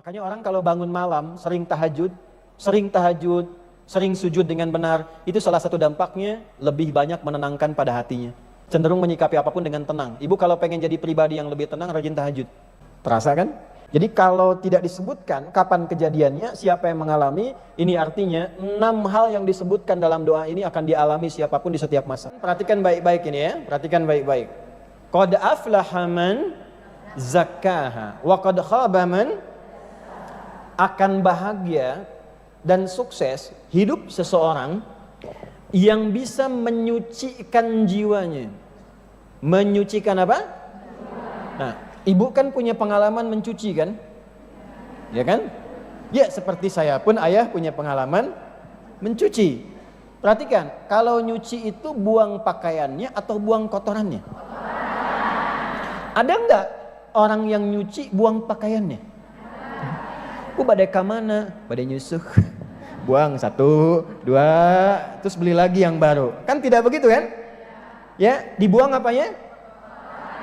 Makanya orang kalau bangun malam sering tahajud, sering sujud dengan benar, itu salah satu dampaknya lebih banyak menenangkan pada hatinya. Cenderung menyikapi apapun dengan tenang. Ibu kalau pengen jadi pribadi yang lebih tenang, rajin tahajud. Terasa kan? Jadi kalau tidak disebutkan kapan kejadiannya, siapa yang mengalami, ini artinya 6 hal yang disebutkan dalam doa ini akan dialami siapapun di setiap masa. Perhatikan baik-baik ini ya, perhatikan baik-baik. Qad aflaha man zakkaha wa qad khaba man. Akan bahagia dan sukses hidup seseorang yang bisa menyucikan jiwanya. Menyucikan apa? Nah, ibu kan punya pengalaman mencuci kan? Ya kan? Ya, seperti saya pun ayah punya pengalaman mencuci. Perhatikan, kalau nyuci itu buang pakaiannya atau buang kotorannya? Ada enggak orang yang nyuci buang pakaiannya? Badai kamana, badai nyusuh, buang 1, 2, terus beli lagi yang baru. Kan tidak begitu kan? Ya, dibuang apanya?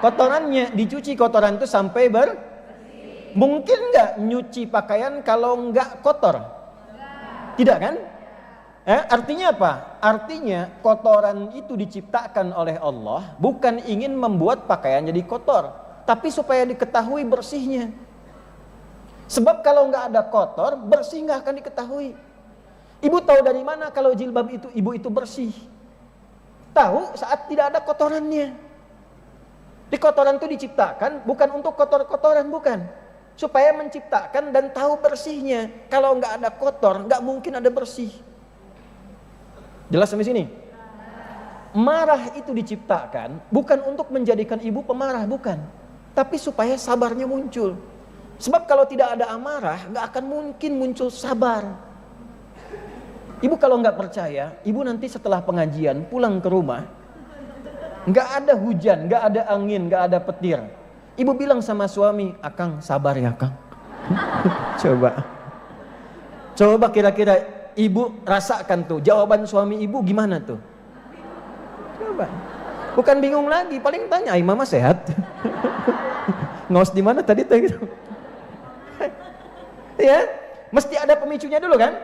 Kotorannya, dicuci kotoran itu sampai bersih. Mungkin nggak nyuci pakaian kalau nggak kotor? Tidak kan? Artinya apa? Artinya kotoran itu diciptakan oleh Allah bukan ingin membuat pakaian jadi kotor, tapi supaya diketahui bersihnya. Sebab kalau nggak ada kotor, bersih nggak akan diketahui. Ibu tahu dari mana kalau jilbab itu ibu itu bersih? Tahu saat tidak ada kotorannya. Di kotoran itu diciptakan bukan untuk kotor-kotoran, bukan. Supaya menciptakan dan tahu bersihnya. Kalau nggak ada kotor, nggak mungkin ada bersih. Jelas sampai sini? Marah itu diciptakan bukan untuk menjadikan ibu pemarah, bukan. Tapi supaya sabarnya muncul. Sebab kalau tidak ada amarah, nggak akan mungkin muncul sabar. Ibu kalau nggak percaya, ibu nanti setelah pengajian pulang ke rumah, nggak ada hujan, nggak ada angin, nggak ada petir. Ibu bilang sama suami, "Akang sabar ya, Kang." Coba kira-kira ibu rasakan tuh, jawaban suami ibu gimana tuh? Coba. Bukan bingung lagi, paling tanya, "Ai mama sehat?" Ngos di mana tadi tuh gitu. Ya, mesti ada pemicunya dulu kan?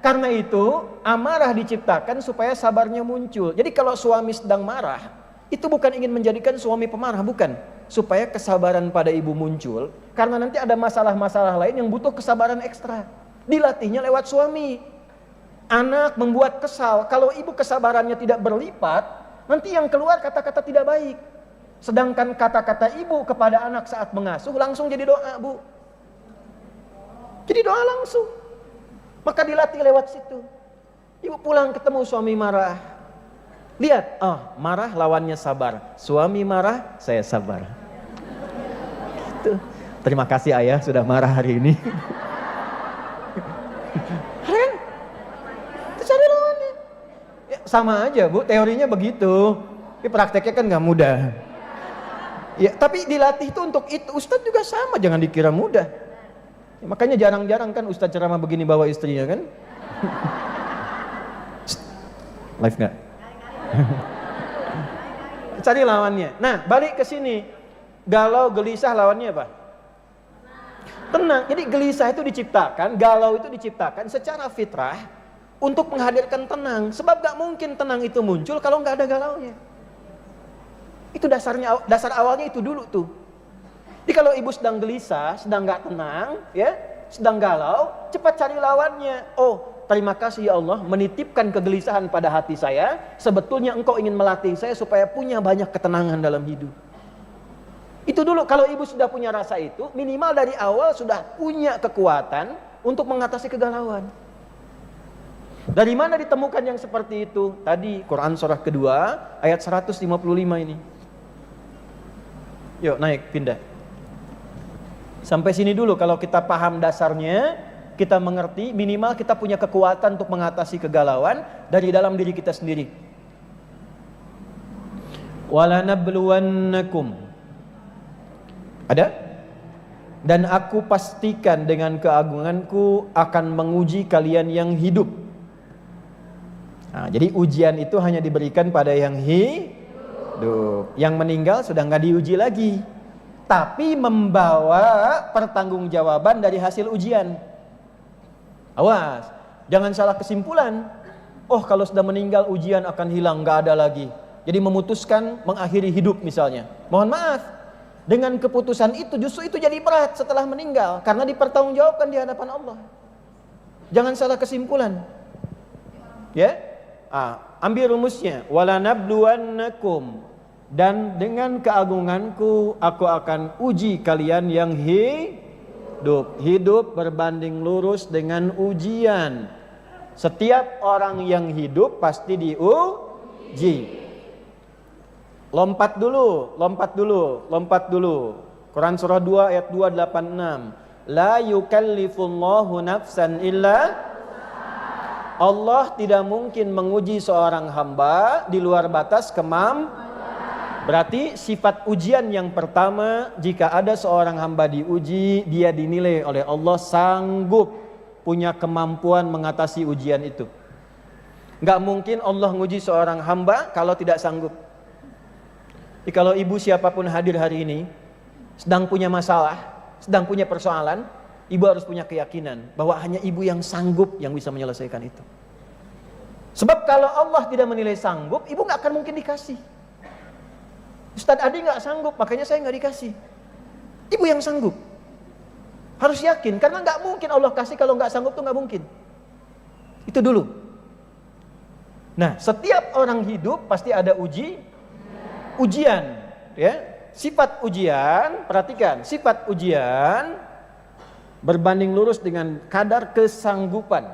Karena itu amarah diciptakan supaya sabarnya muncul. Jadi kalau suami sedang marah, itu bukan ingin menjadikan suami pemarah, bukan. Supaya kesabaran pada ibu muncul, karena nanti ada masalah-masalah lain yang butuh kesabaran ekstra. Dilatihnya lewat suami. Anak membuat kesal, kalau ibu kesabarannya tidak berlipat, nanti yang keluar kata-kata tidak baik. Sedangkan kata-kata ibu kepada anak saat mengasuh langsung jadi doa, Bu. Jadi doa langsung. Maka dilatih lewat situ. Ibu pulang ketemu suami marah. Lihat, marah lawannya sabar. Suami marah, saya sabar. Gitu. Terima kasih ayah sudah marah hari ini. Keren? Itu cari lawannya. Ya, sama aja Bu, teorinya begitu. Tapi prakteknya kan gak mudah. Ya, tapi dilatih itu untuk itu. Ustadz juga sama, jangan dikira mudah. Ya, makanya jarang-jarang kan Ustadz ceramah begini bawa istrinya kan? Live nggak? Cari lawannya. Nah, balik ke sini. Galau, gelisah lawannya apa? Tenang. Jadi gelisah itu diciptakan, galau itu diciptakan secara fitrah untuk menghadirkan tenang. Sebab gak mungkin tenang itu muncul kalau nggak ada galaunya. Itu dasar awalnya itu dulu tuh. Jadi kalau ibu sedang gelisah, sedang gak tenang, ya, sedang galau, cepat cari lawannya. Oh, terima kasih ya Allah menitipkan kegelisahan pada hati saya. Sebetulnya engkau ingin melatih saya supaya punya banyak ketenangan dalam hidup. Itu dulu, kalau ibu sudah punya rasa itu, minimal dari awal sudah punya kekuatan untuk mengatasi kegalauan. Dari mana ditemukan yang seperti itu? Tadi Quran surah kedua ayat 155 ini. Yuk naik, pindah. Sampai sini dulu, kalau kita paham dasarnya, kita mengerti, minimal kita punya kekuatan untuk mengatasi kegalauan dari dalam diri kita sendiri. Walanabluwannakum. Ada? Dan aku pastikan dengan keagunganku akan menguji kalian yang hidup. Nah, jadi ujian itu hanya diberikan pada yang hidup. Yang meninggal sudah nggak diuji lagi. tapi membawa pertanggungjawaban dari hasil ujian. Awas, jangan salah kesimpulan. Oh, kalau sudah meninggal ujian akan hilang, nggak ada lagi. Jadi memutuskan mengakhiri hidup misalnya. Mohon maaf, dengan keputusan itu justru itu jadi berat setelah meninggal karena dipertanggungjawabkan di hadapan Allah. Jangan salah kesimpulan. Ya? Ambil rumusnya. Wala nabluwannakum, dan dengan keagunganku aku akan uji kalian yang hidup berbanding lurus dengan ujian. Setiap orang yang hidup pasti diuji. Lompat dulu. Quran surah 2 ayat 286. La yukallifullahu nafsan illa, Allah tidak mungkin menguji seorang hamba di luar batas Berarti sifat ujian yang pertama, jika ada seorang hamba diuji, dia dinilai oleh Allah sanggup, punya kemampuan mengatasi ujian itu. Gak mungkin Allah nguji seorang hamba kalau tidak sanggup. Jadi kalau ibu siapapun hadir hari ini sedang punya masalah, sedang punya persoalan, ibu harus punya keyakinan bahwa hanya ibu yang sanggup yang bisa menyelesaikan itu. Sebab kalau Allah tidak menilai sanggup, ibu gak akan mungkin dikasih. Ustadz Adi gak sanggup, makanya saya gak dikasih. Ibu yang sanggup. Harus yakin, karena gak mungkin Allah kasih kalau gak sanggup tuh gak mungkin. Itu dulu. Nah, setiap orang hidup pasti ada ujian, ya. Sifat ujian, perhatikan, sifat ujian berbanding lurus dengan kadar kesanggupan.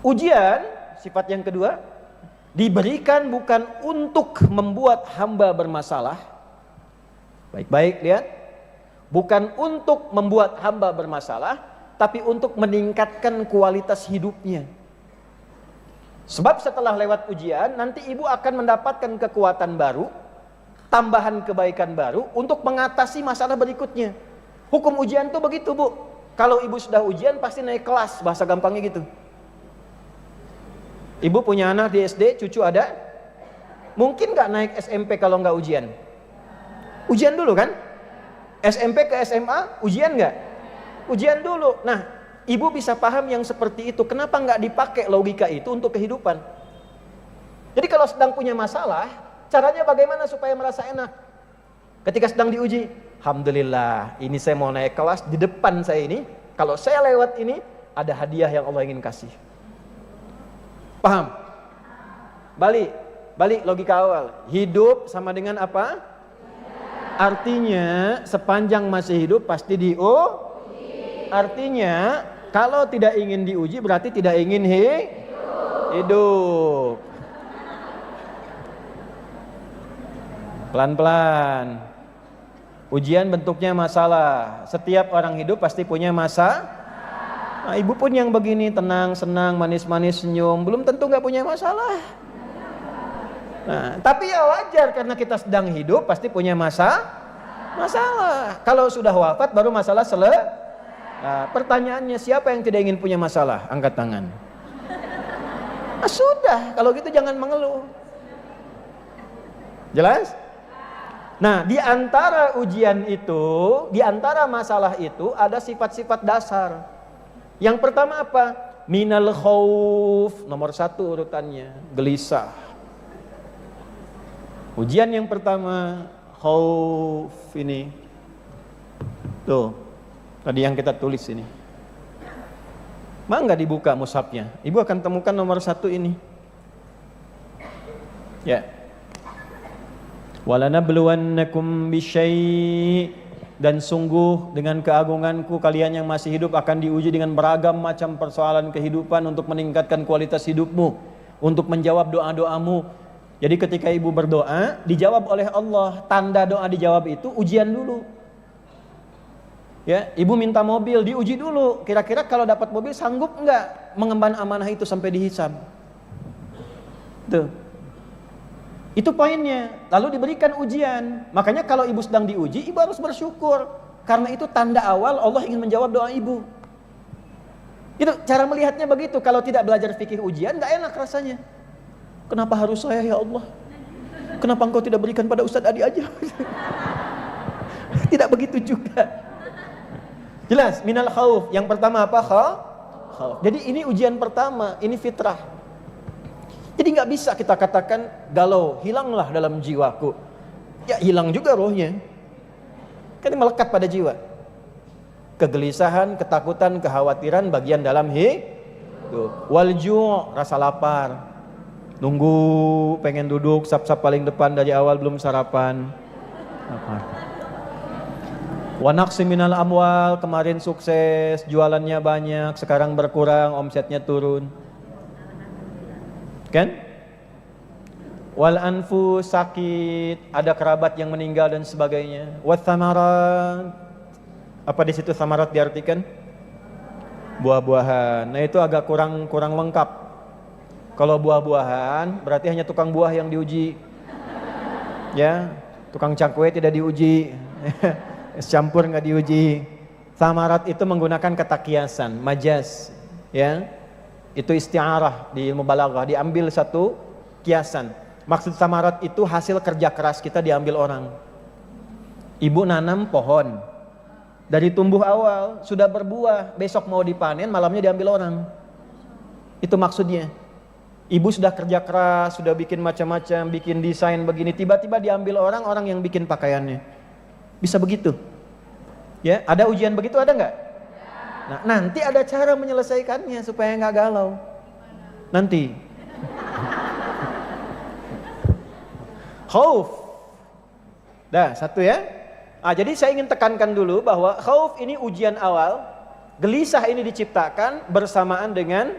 Ujian, sifat yang kedua, diberikan bukan untuk membuat hamba bermasalah. Baik-baik lihat, bukan untuk membuat hamba bermasalah, tapi untuk meningkatkan kualitas hidupnya. Sebab setelah lewat ujian, nanti ibu akan mendapatkan kekuatan baru, tambahan kebaikan baru untuk mengatasi masalah berikutnya. Hukum ujian tuh begitu, Bu. Kalau ibu sudah ujian pasti naik kelas, bahasa gampangnya gitu. Ibu punya anak di SD, cucu ada? Mungkin gak naik SMP kalau gak ujian? Ujian dulu kan? SMP ke SMA, ujian gak? Ujian dulu. Nah, ibu bisa paham yang seperti itu. Kenapa nggak dipakai logika itu untuk kehidupan? Jadi kalau sedang punya masalah, caranya bagaimana supaya merasa enak? Ketika sedang diuji, alhamdulillah, ini saya mau naik kelas, di depan saya ini, kalau saya lewat ini, ada hadiah yang Allah ingin kasih. Paham? Balik logika awal. Hidup sama dengan apa? Artinya sepanjang masih hidup pasti Artinya kalau tidak ingin diuji berarti tidak ingin hidup. Pelan-pelan. Ujian bentuknya masalah. Setiap orang hidup pasti punya Nah, ibu pun yang begini, tenang, senang, manis-manis, senyum, belum tentu nggak punya masalah. Nah, tapi ya wajar karena kita sedang hidup pasti punya masalah. Kalau sudah wafat baru masalah Nah, pertanyaannya siapa yang tidak ingin punya masalah? Angkat tangan. Nah, sudah, kalau gitu jangan mengeluh. Jelas? Nah, di antara ujian itu, di antara masalah itu ada sifat-sifat dasar. Yang pertama apa? Minal khauf, nomor 1 urutannya, gelisah. Ujian yang pertama, khauf ini. Tuh, tadi yang kita tulis ini. Mau nggak dibuka mushafnya? Ibu akan temukan nomor 1 ini. Ya. Walanabluwannakum bisyai', dan sungguh dengan keagunganku kalian yang masih hidup akan diuji dengan beragam macam persoalan kehidupan untuk meningkatkan kualitas hidupmu, untuk menjawab doa-doamu. Jadi ketika ibu berdoa dijawab oleh Allah, tanda doa dijawab itu ujian dulu. Ya, ibu minta mobil, diuji dulu. Kira-kira kalau dapat mobil sanggup enggak mengemban amanah itu sampai dihisab? Tuh. Itu poinnya. Lalu diberikan ujian. Makanya kalau ibu sedang diuji, ibu harus bersyukur. Karena itu tanda awal Allah ingin menjawab doa ibu. Itu cara melihatnya begitu. Kalau tidak belajar fikih ujian, enggak enak rasanya. Kenapa harus saya ya Allah? Kenapa engkau tidak berikan pada Ustadz Adi aja? Tidak begitu juga. Jelas, minal khauf. Yang pertama apa? Khauf. Jadi ini ujian pertama, ini fitrah. Jadi nggak bisa kita katakan galau, hilanglah dalam jiwaku. Ya hilang juga rohnya. Kan ini melekat pada jiwa. Kegelisahan, ketakutan, kekhawatiran bagian dalam hidup. Walju', rasa lapar. Nunggu, pengen duduk, sap-sap paling depan dari awal belum sarapan. Lapar. Wa naqsi minal amwal, kemarin sukses, jualannya banyak, sekarang berkurang, omsetnya turun. Kan? Wal anfus, sakit, ada kerabat yang meninggal dan sebagainya. Wat thamarat, apa di situ thamarat diartikan? Buah-buahan. Nah itu agak kurang lengkap. Kalau buah-buahan berarti hanya tukang buah yang diuji. Ya, tukang cakwe tidak diuji. Campur nggak diuji. Thamarat itu menggunakan kata kiasan, majaz. Ya, itu isti'arah di ilmu balaghah, diambil satu kiasan. Maksud samarat itu hasil kerja keras kita diambil orang. Ibu nanam pohon, dari tumbuh awal sudah berbuah, besok mau dipanen, malamnya diambil orang. Itu maksudnya. Ibu sudah kerja keras, sudah bikin macam-macam, bikin desain begini, tiba-tiba diambil orang yang bikin pakaiannya. Bisa begitu. Ya, ada ujian begitu, ada nggak? Nah, nanti ada cara menyelesaikannya supaya nggak galau. Nanti. Khauf. Dah, satu ya. Jadi saya ingin tekankan dulu bahwa khauf ini ujian awal, gelisah ini diciptakan bersamaan dengan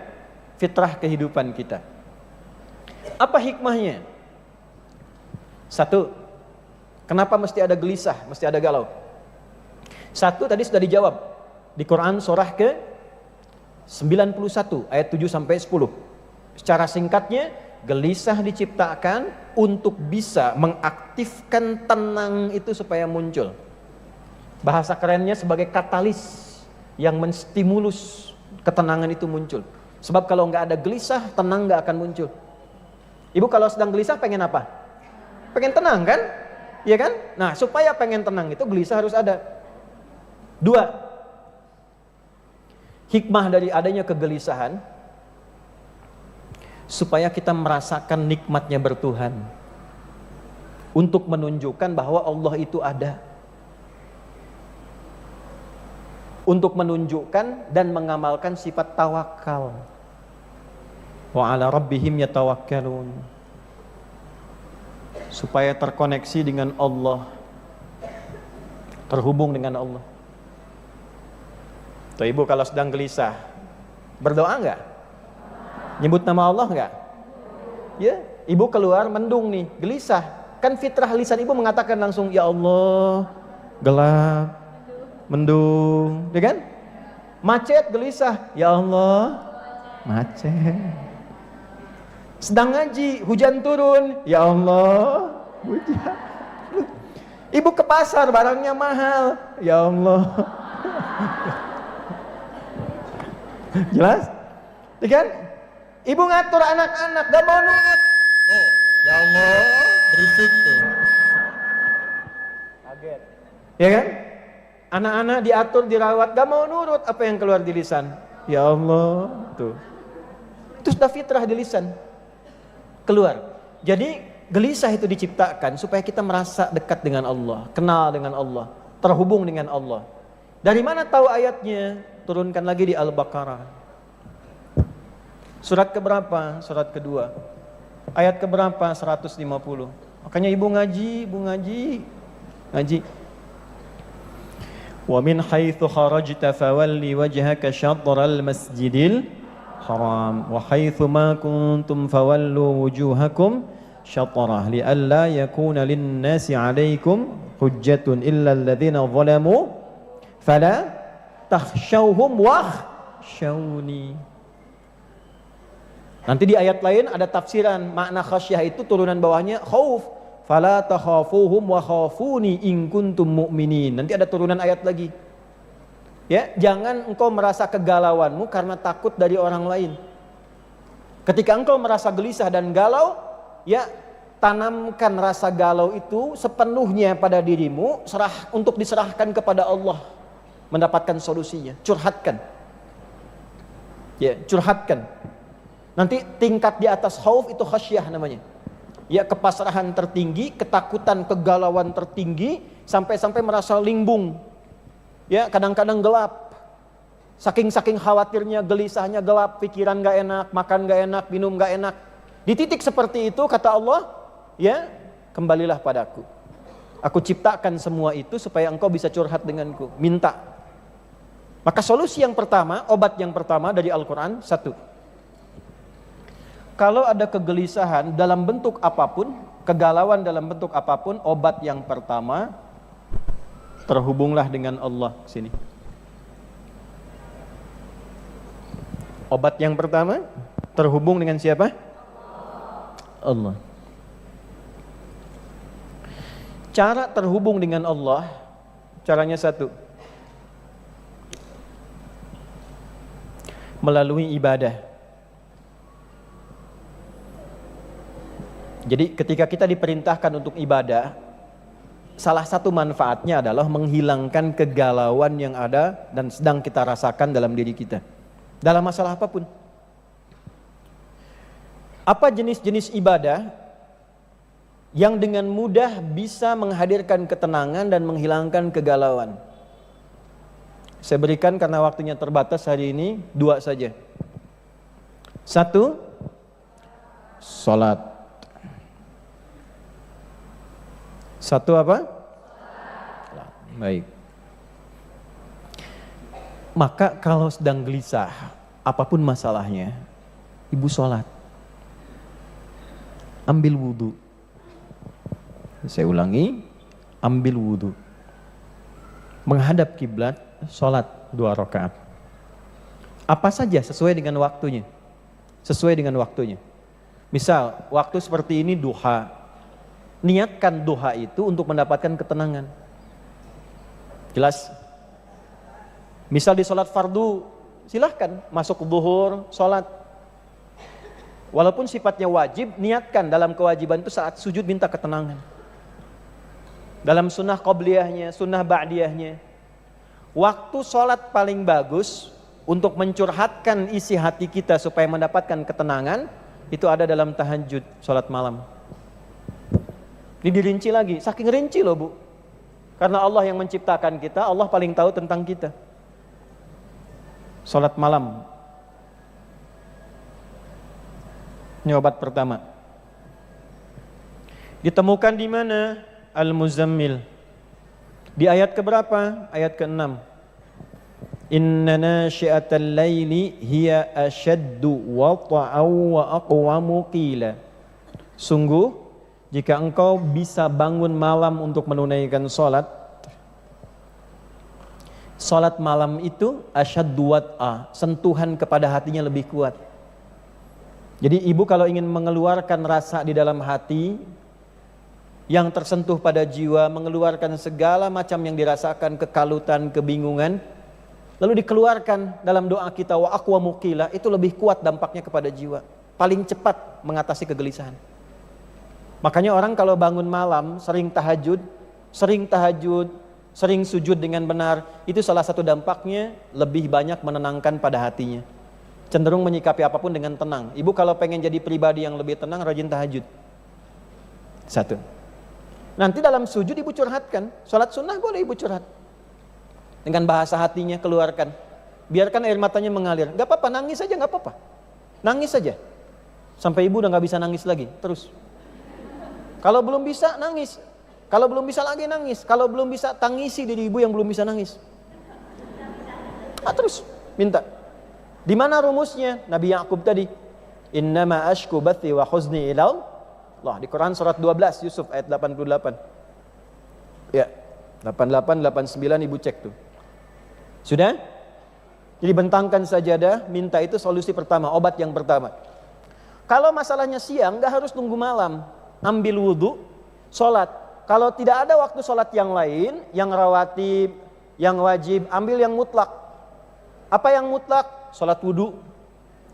fitrah kehidupan kita. Apa hikmahnya? Satu, kenapa mesti ada gelisah, mesti ada galau? Satu tadi sudah dijawab di Quran surah ke 91 ayat 7 sampai 10. Secara singkatnya, gelisah diciptakan untuk bisa mengaktifkan tenang itu supaya muncul. Bahasa kerennya sebagai katalis yang menstimulus ketenangan itu muncul. Sebab kalau nggak ada gelisah, tenang nggak akan muncul. Ibu kalau sedang gelisah pengen apa? Pengen tenang kan? Iya kan? Nah supaya pengen tenang itu gelisah harus ada. Dua, hikmah dari adanya kegelisahan supaya kita merasakan nikmatnya bertuhan, untuk menunjukkan bahwa Allah itu ada, untuk menunjukkan dan mengamalkan sifat tawakal. Wa ala rabbihim yatawakkalun, supaya terkoneksi dengan Allah, terhubung dengan Allah. Tuh ibu kalau sedang gelisah, berdoa enggak? Nyebut nama Allah enggak? Ya, ibu keluar mendung nih, gelisah. Kan fitrah lisan ibu mengatakan langsung, ya Allah, gelap, mendung, ya kan? Macet, gelisah, ya Allah, macet. Sedang ngaji, hujan turun, ya Allah, hujan. Ibu ke pasar, barangnya mahal, ya Allah. Jelas? Ya kan? Ibu ngatur anak-anak, gak mau nurut. Oh, ya Allah, berisik tuh. Kaget. Ya kan? Anak-anak diatur, dirawat, gak mau nurut. Apa yang keluar di lisan? Ya Allah, tuh. Itu sudah fitrah di lisan. Keluar. Jadi gelisah itu diciptakan supaya kita merasa dekat dengan Allah, kenal dengan Allah, terhubung dengan Allah. Dari mana tahu ayatnya? Turunkan lagi di Al-Baqarah. Surat keberapa? Surat kedua. Ayat keberapa? 150. Makanya ibu ngaji. Wa min haitsu kharajta fawalli wajhaka syatral masjidil haram wa haitsu ma kuntum fawallu wujuhakum syatrah li'alla yakuna lin-nasi 'alaikum hujjatun illa alladhina zalamu fala takhshawhum wakhshawni. Nanti di ayat lain ada tafsiran makna khasyah itu turunan bawahnya khauf. Fala takhafuhum wa khafuni in kuntum mu'minin. Nanti ada turunan ayat lagi. Ya, jangan engkau merasa kegalauanmu karena takut dari orang lain. Ketika engkau merasa gelisah dan galau, ya tanamkan rasa galau itu sepenuhnya pada dirimu, untuk diserahkan kepada Allah, mendapatkan solusinya. Curhatkan. Ya, curhatkan. Nanti tingkat di atas khauf itu khasyah namanya. Ya, kepasrahan tertinggi, ketakutan, kegalauan tertinggi, sampai-sampai merasa limbung. Ya, kadang-kadang gelap. Saking-saking khawatirnya, gelisahnya, gelap, pikiran gak enak, makan gak enak, minum gak enak. Di titik seperti itu kata Allah, ya, kembalilah padaku. Aku ciptakan semua itu supaya engkau bisa curhat denganku, minta. Maka solusi yang pertama, obat yang pertama dari Al-Quran, satu. Kalau ada kegelisahan dalam bentuk apapun, kegalauan dalam bentuk apapun, obat yang pertama, terhubunglah dengan Allah. Sini. Obat yang pertama, terhubung dengan siapa? Allah. Cara terhubung dengan Allah, caranya satu. Melalui ibadah. Jadi ketika kita diperintahkan untuk ibadah, salah satu manfaatnya adalah menghilangkan kegalauan yang ada dan sedang kita rasakan dalam diri kita. Dalam masalah apapun. Apa jenis-jenis ibadah yang dengan mudah bisa menghadirkan ketenangan dan menghilangkan kegalauan? Saya berikan karena waktunya terbatas hari ini 2 saja. 1, salat. 1 apa? Baik. Maka kalau sedang gelisah, apapun masalahnya, ibu sholat. Ambil wudhu. Saya ulangi, ambil wudhu. Menghadap kiblat, sholat 2 rakaat. Apa saja sesuai dengan waktunya. Sesuai dengan waktunya. Misal, waktu seperti ini duha. Niatkan duha itu untuk mendapatkan ketenangan. Jelas? Misal di sholat fardu, silahkan masuk zuhur, sholat. Walaupun sifatnya wajib, niatkan dalam kewajiban itu saat sujud minta ketenangan. Dalam sunnah qobliyahnya, sunnah ba'diyahnya. Waktu sholat paling bagus untuk mencurhatkan isi hati kita supaya mendapatkan ketenangan, itu ada dalam tahajud, sholat malam. Ini dirinci lagi, saking rinci loh Bu. Karena Allah yang menciptakan kita, Allah paling tahu tentang kita. Salat malam. Ini obat pertama. Ditemukan di mana? Al-Muzammil. Di ayat keberapa? Ayat ke-6. Inna nasyi'atal laili hiya ashaddu wata'aw wa aqwamu qila. Sungguh jika engkau bisa bangun malam untuk menunaikan sholat, sholat malam itu asyaddu wat'a, sentuhan kepada hatinya lebih kuat. Jadi ibu kalau ingin mengeluarkan rasa di dalam hati yang tersentuh pada jiwa, mengeluarkan segala macam yang dirasakan, kekalutan, kebingungan, lalu dikeluarkan dalam doa kita, wa aqwamu qila, itu lebih kuat dampaknya kepada jiwa, paling cepat mengatasi kegelisahan. Makanya orang kalau bangun malam sering tahajud, sering sujud dengan benar, itu salah satu dampaknya lebih banyak menenangkan pada hatinya. Cenderung menyikapi apapun dengan tenang. Ibu kalau pengen jadi pribadi yang lebih tenang, rajin tahajud. 1. Nanti dalam sujud ibu curhatkan, sholat sunnah boleh ibu curhat. Dengan bahasa hatinya keluarkan. Biarkan air matanya mengalir. Gak apa-apa, nangis aja gak apa-apa. Nangis saja. Sampai ibu udah gak bisa nangis lagi, terus. Kalau belum bisa nangis, kalau belum bisa lagi nangis, kalau belum bisa tangisi diri ibu yang belum bisa nangis. Terus minta. Di mana rumusnya? Nabi Yakub tadi. Innama ashku bathi wa huzni ilal Allah. Di Quran surat 12 Yusuf ayat 88. Ya, 88, 89 ibu cek tuh. Sudah? Jadi bentangkan sajadah, minta itu solusi pertama, obat yang pertama. Kalau masalahnya siang, gak harus nunggu malam. Ambil wudhu, sholat. Kalau tidak ada waktu sholat yang lain, yang rawatib, yang wajib, ambil yang mutlak. Apa yang mutlak? Sholat wudhu.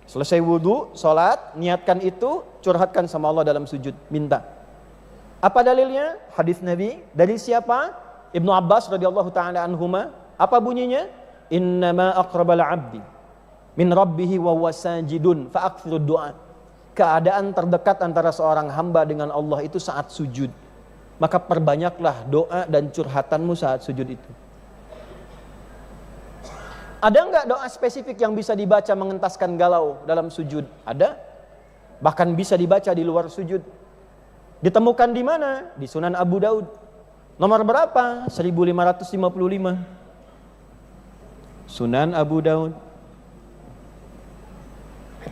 Selesai wudhu, sholat, niatkan itu, curhatkan sama Allah dalam sujud, minta. Apa dalilnya? Hadis Nabi dari siapa? Ibnu Abbas radhiyallahu taala anhuma. Apa bunyinya? Innama aqrabal 'abdi min rabbih wa huwa sajidun fa aktsirud du'a. Keadaan terdekat antara seorang hamba dengan Allah itu saat sujud. Maka perbanyaklah doa dan curhatanmu saat sujud itu. Ada enggak doa spesifik yang bisa dibaca mengentaskan galau dalam sujud? Ada. Bahkan bisa dibaca di luar sujud. Ditemukan di mana? Di Sunan Abu Daud. Nomor berapa? 1555. Sunan Abu Daud.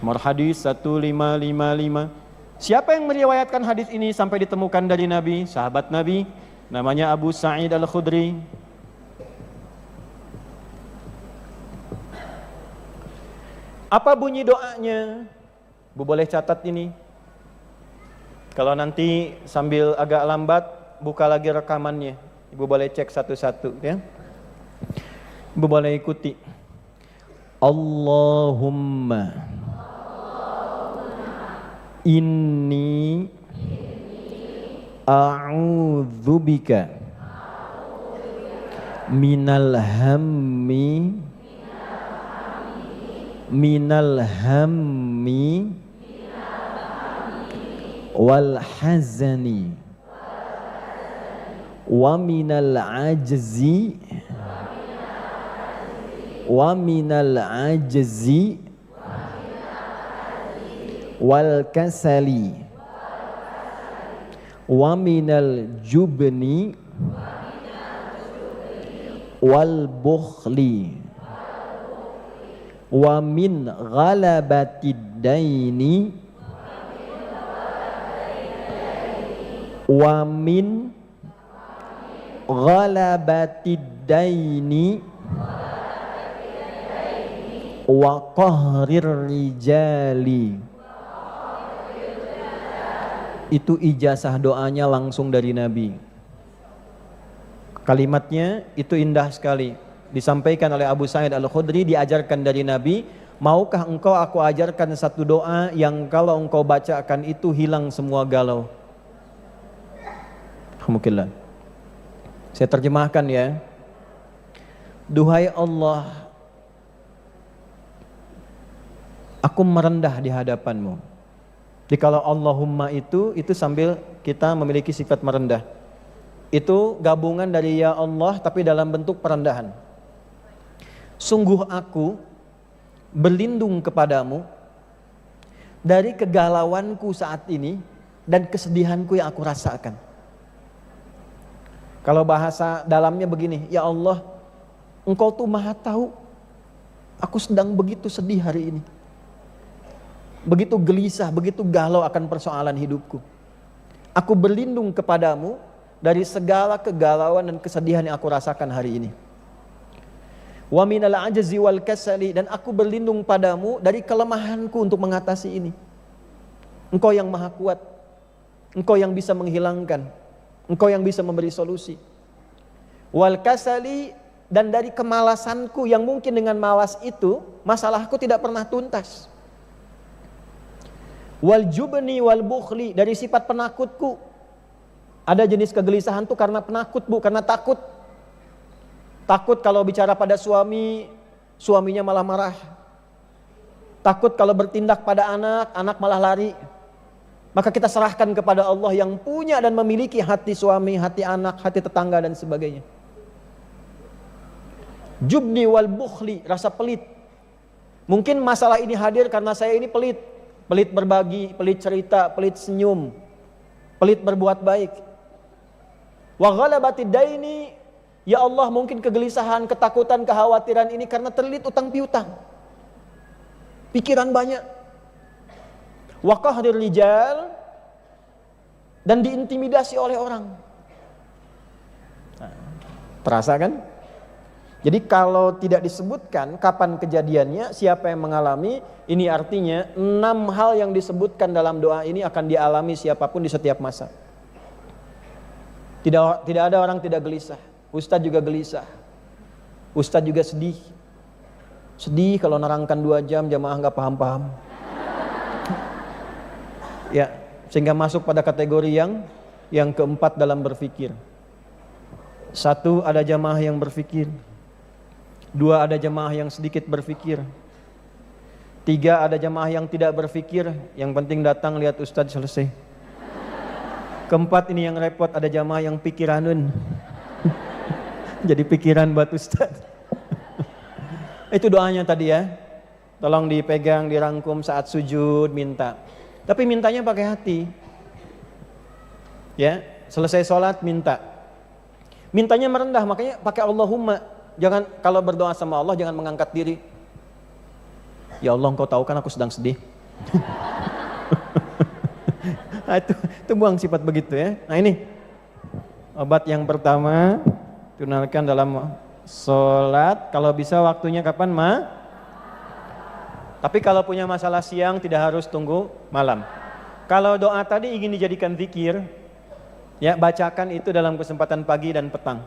Nomor hadis 1555. Siapa yang meriwayatkan hadis ini sampai ditemukan dari Nabi? Sahabat Nabi, namanya Abu Sa'id Al-Khudri. Apa bunyi doanya? Bu boleh catat ini. Kalau nanti sambil agak lambat, buka lagi rekamannya. Ibu boleh cek satu-satu ya. Ibu boleh ikuti. Allahumma inni a'udzubika minal hammi wal hazani wa minal ajzi wal kasali wa minal jubni wal bukhli wa min ghalabatid daini wa min ghalabatid daini wa qahrir rijali. Itu ijazah doanya langsung dari Nabi. Kalimatnya itu indah sekali. Disampaikan oleh Abu Sa'id Al-Khudri, diajarkan dari Nabi. Maukah engkau aku ajarkan satu doa yang kalau engkau bacakan itu hilang semua galau? Alhamdulillah. Saya terjemahkan ya. Duhai Allah, aku merendah di hadapanmu. Jadi kalau Allahumma itu sambil kita memiliki sifat merendah. Itu gabungan dari ya Allah tapi dalam bentuk perendahan. Sungguh aku berlindung kepadamu dari kegalauanku saat ini dan kesedihanku yang aku rasakan. Kalau bahasa dalamnya begini, ya Allah, Engkau tuh Maha tahu aku sedang begitu sedih hari ini. Begitu gelisah, begitu galau akan persoalan hidupku. Aku berlindung kepadamu dari segala kegalauan dan kesedihan yang aku rasakan hari ini. Wa minal ajzi wal kasali, dan aku berlindung padamu dari kelemahanku untuk mengatasi ini. Engkau yang Maha kuat. Engkau yang bisa menghilangkan. Engkau yang bisa memberi solusi. Wal kasali, dan dari kemalasanku yang mungkin dengan malas itu masalahku tidak pernah tuntas. Wal jubni wal bukhli, dari sifat penakutku. Ada jenis kegelisahan tuh karena penakut Bu, karena takut. Takut kalau bicara pada suami, suaminya malah marah. Takut kalau bertindak pada anak, anak malah lari. Maka kita serahkan kepada Allah yang punya dan memiliki hati suami, hati anak, hati tetangga dan sebagainya. Jubni wal bukhli, rasa pelit. Mungkin masalah ini hadir karena saya ini pelit. Pelit berbagi, pelit cerita, pelit senyum, pelit berbuat baik. Wa ghalabatid daini, ya Allah, mungkin kegelisahan, ketakutan, kekhawatiran ini karena terlilit utang piutang. Pikiran banyak. Wa qahrir rijal, dan diintimidasi oleh orang. Nah, terasa kan? Jadi kalau tidak disebutkan kapan kejadiannya, siapa yang mengalami, ini artinya 6 hal yang disebutkan dalam doa ini akan dialami siapapun di setiap masa. Tidak ada orang tidak gelisah. Ustadz juga gelisah. Ustadz juga sedih. Sedih kalau nerangkan 2 jam jamaah nggak paham-paham. Ya, sehingga masuk pada kategori yang Yang keempat dalam berfikir. 1, ada jamaah yang berfikir. 2, ada jamaah yang sedikit berfikir. 3, ada jamaah yang tidak berfikir, yang penting datang lihat ustadz selesai. Keempat, ini yang repot, ada jamaah yang pikiranun. Jadi pikiran buat ustadz. Itu doanya tadi ya. Tolong dipegang, dirangkum saat sujud, minta. Tapi mintanya pakai hati. Ya, selesai sholat minta. Mintanya merendah, makanya pakai Allahumma. Jangan, kalau berdoa sama Allah jangan mengangkat diri. Ya Allah, Engkau tahu kan aku sedang sedih. Nah, itu buang sifat begitu ya. Nah ini obat yang pertama, tunaikan dalam sholat. Kalau bisa waktunya kapan Tapi kalau punya masalah siang tidak harus tunggu malam. Kalau doa tadi ingin dijadikan zikir, ya bacakan itu dalam kesempatan pagi dan petang.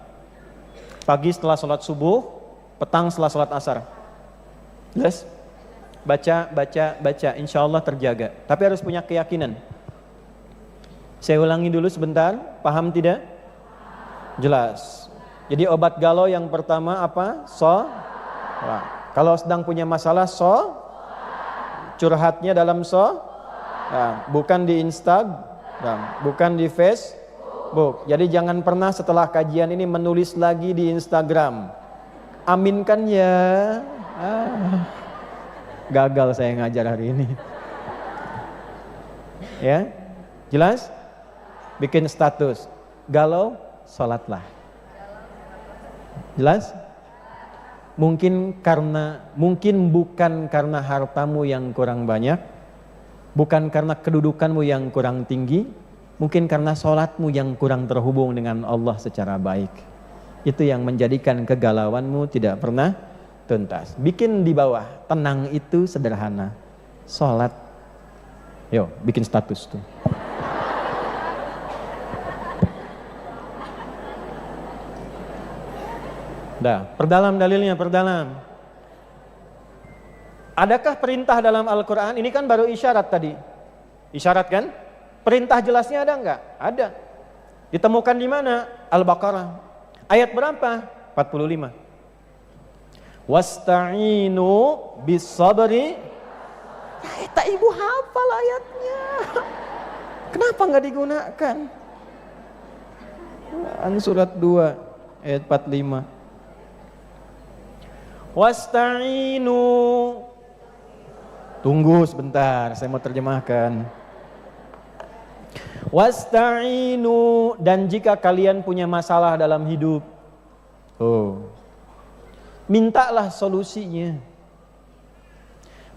Pagi setelah sholat subuh, petang setelah sholat asar. Jelas? Baca, insya Allah terjaga. Tapi harus punya keyakinan. Saya ulangi dulu sebentar, paham tidak? Jelas. Jadi obat galau yang pertama apa? Kalau sedang punya masalah curhatnya dalam bukan di Instagram, bukan di Facebook. Jadi jangan pernah setelah kajian ini menulis lagi di Instagram. Aminkan ya. Gagal saya ngajar hari ini. Ya, jelas? Bikin status. Galau, sholatlah. Jelas? Mungkin bukan karena hartamu yang kurang banyak, bukan karena kedudukanmu yang kurang tinggi, mungkin karena sholatmu yang kurang terhubung dengan Allah secara baik. Itu yang menjadikan kegalauanmu tidak pernah tuntas. Bikin di bawah, tenang itu sederhana. Sholat. Yo, bikin status tuh. Dah, perdalam dalilnya, perdalam. Adakah perintah dalam Al-Quran? Ini kan baru isyarat tadi. Isyarat kan? Perintah jelasnya ada enggak? Ada. Ditemukan di mana? Al-Baqarah. Ayat berapa? 45. Wasta'inu bis-sabri. Tak ibu hafal ayatnya. Kenapa enggak digunakan? Surat 2 ayat 45. Wasta'inu. Tunggu sebentar, saya mau terjemahkan. Wasta'inu, dan jika kalian punya masalah dalam hidup, mintalah solusinya.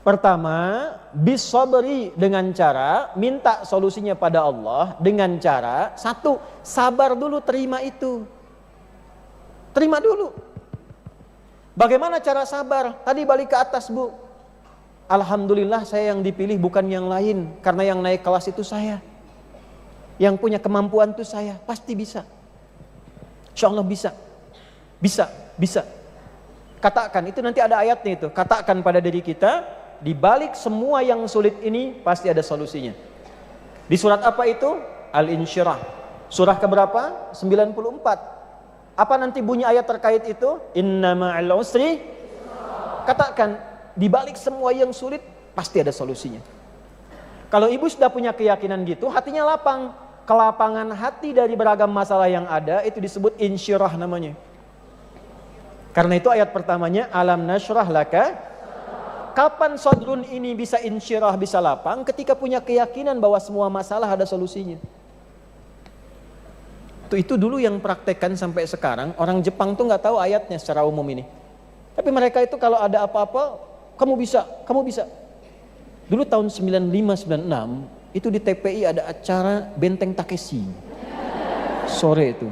Pertama, bisabri, dengan cara minta solusinya pada Allah dengan cara, 1, sabar dulu, terima itu. Terima dulu. Bagaimana cara sabar? Tadi balik ke atas, Bu. Alhamdulillah saya yang dipilih bukan yang lain, karena yang naik kelas itu saya. Yang punya kemampuan itu saya, pasti bisa. Insya Allah bisa. Bisa. Katakan, itu nanti ada ayatnya itu. Katakan pada diri kita, di balik semua yang sulit ini pasti ada solusinya. Di surat apa itu? Al-Insyirah. Surah keberapa? 94. Apa nanti bunyi ayat terkait itu? Inna ma'al usri. Katakan, di balik semua yang sulit pasti ada solusinya. Kalau ibu sudah punya keyakinan gitu, hatinya lapang. Kelapangan hati dari beragam masalah yang ada itu disebut insyirah namanya. Karena itu ayat pertamanya alam nasyrah laka. Kapan sodrun ini bisa insyirah, bisa lapang? Ketika punya keyakinan bahwa semua masalah ada solusinya. Itu dulu yang praktekkan sampai sekarang. Orang Jepang tuh nggak tahu ayatnya secara umum ini. Tapi mereka itu kalau ada apa-apa, kamu bisa. Dulu tahun 95-96 itu di TPI ada acara Benteng Takeshi. Sore itu.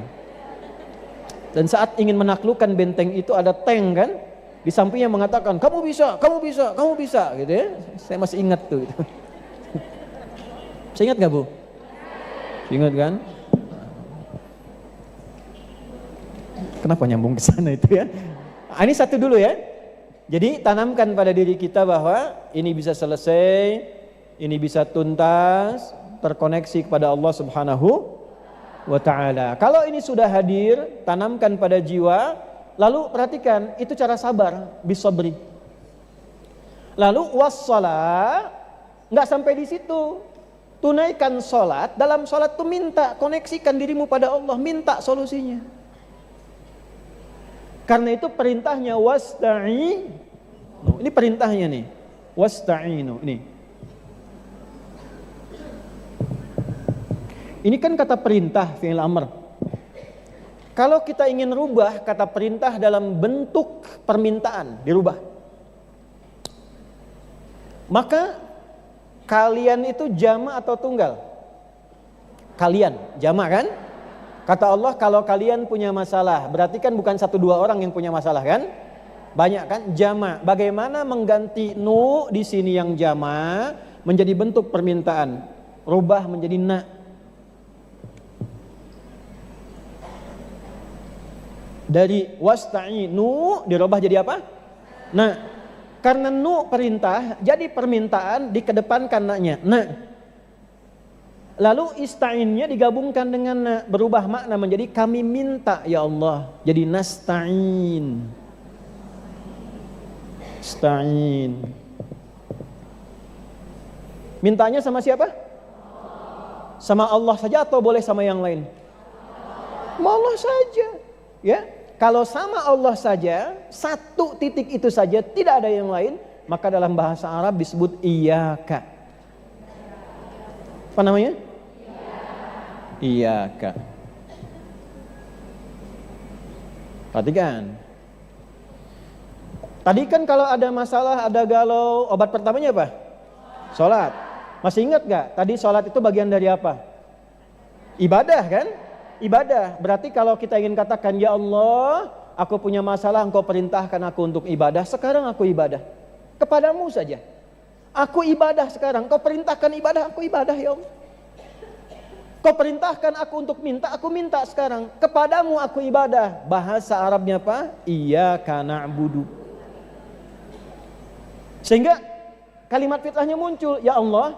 Dan saat ingin menaklukkan benteng itu ada tank kan? Di sampingnya mengatakan, kamu bisa gitu ya. Saya masih ingat tuh. Saya ingat nggak, Bu? Ingat kan? Kenapa nyambung ke sana itu ya? Ini satu dulu ya. Jadi tanamkan pada diri kita bahwa ini bisa selesai, ini bisa tuntas, terkoneksi kepada Allah Subhanahu. wa ta'ala. Kalau ini sudah hadir, tanamkan pada jiwa, lalu perhatikan, itu cara sabar, bisabri. Lalu wassalah, nggak sampai di situ. Tunaikan sholat, dalam sholat itu minta, koneksikan dirimu pada Allah, minta solusinya. Karena itu perintahnya wasta'in. Ini perintahnya nih, wasta'inu ini. Ini kan kata perintah, fi'il amr. Kalau kita ingin rubah kata perintah dalam bentuk permintaan, dirubah. Maka kalian itu jamak atau tunggal? Kalian, jamak kan? Kata Allah, kalau kalian punya masalah, berarti kan bukan 1-2 orang yang punya masalah kan? Banyak kan? Jamak. Bagaimana mengganti nu di sini yang jamak menjadi bentuk permintaan? Rubah menjadi na. Dari wasta'inu dirubah jadi apa? Nah, karena nu perintah, jadi permintaan dikedepankan na-nya. Nah, lalu ista'innya digabungkan dengan na, berubah makna menjadi kami minta ya Allah. Jadi nasta'in. Sta'in. Mintanya sama siapa? Sama Allah saja atau boleh sama yang lain? Sama Allah saja. Ya, kalau sama Allah saja, satu titik itu saja, tidak ada yang lain, maka dalam bahasa Arab disebut iyyaka. Apa namanya? Iyyaka. Perhatikan. Tadi kan kalau ada masalah, ada galau, obat pertamanya apa? Sholat. Masih ingat gak? Tadi sholat itu bagian dari apa? Ibadah kan? Ibadah. Berarti kalau kita ingin katakan, ya Allah, aku punya masalah, Engkau perintahkan aku untuk ibadah. Sekarang aku ibadah. Kepadamu saja. Aku ibadah sekarang. Kau perintahkan ibadah, aku ibadah ya Allah. Kau perintahkan aku untuk minta, aku minta sekarang. Kepadamu aku ibadah. Bahasa Arabnya apa? Iyyaka na'budu. Sehingga kalimat fitrahnya muncul. Ya Allah,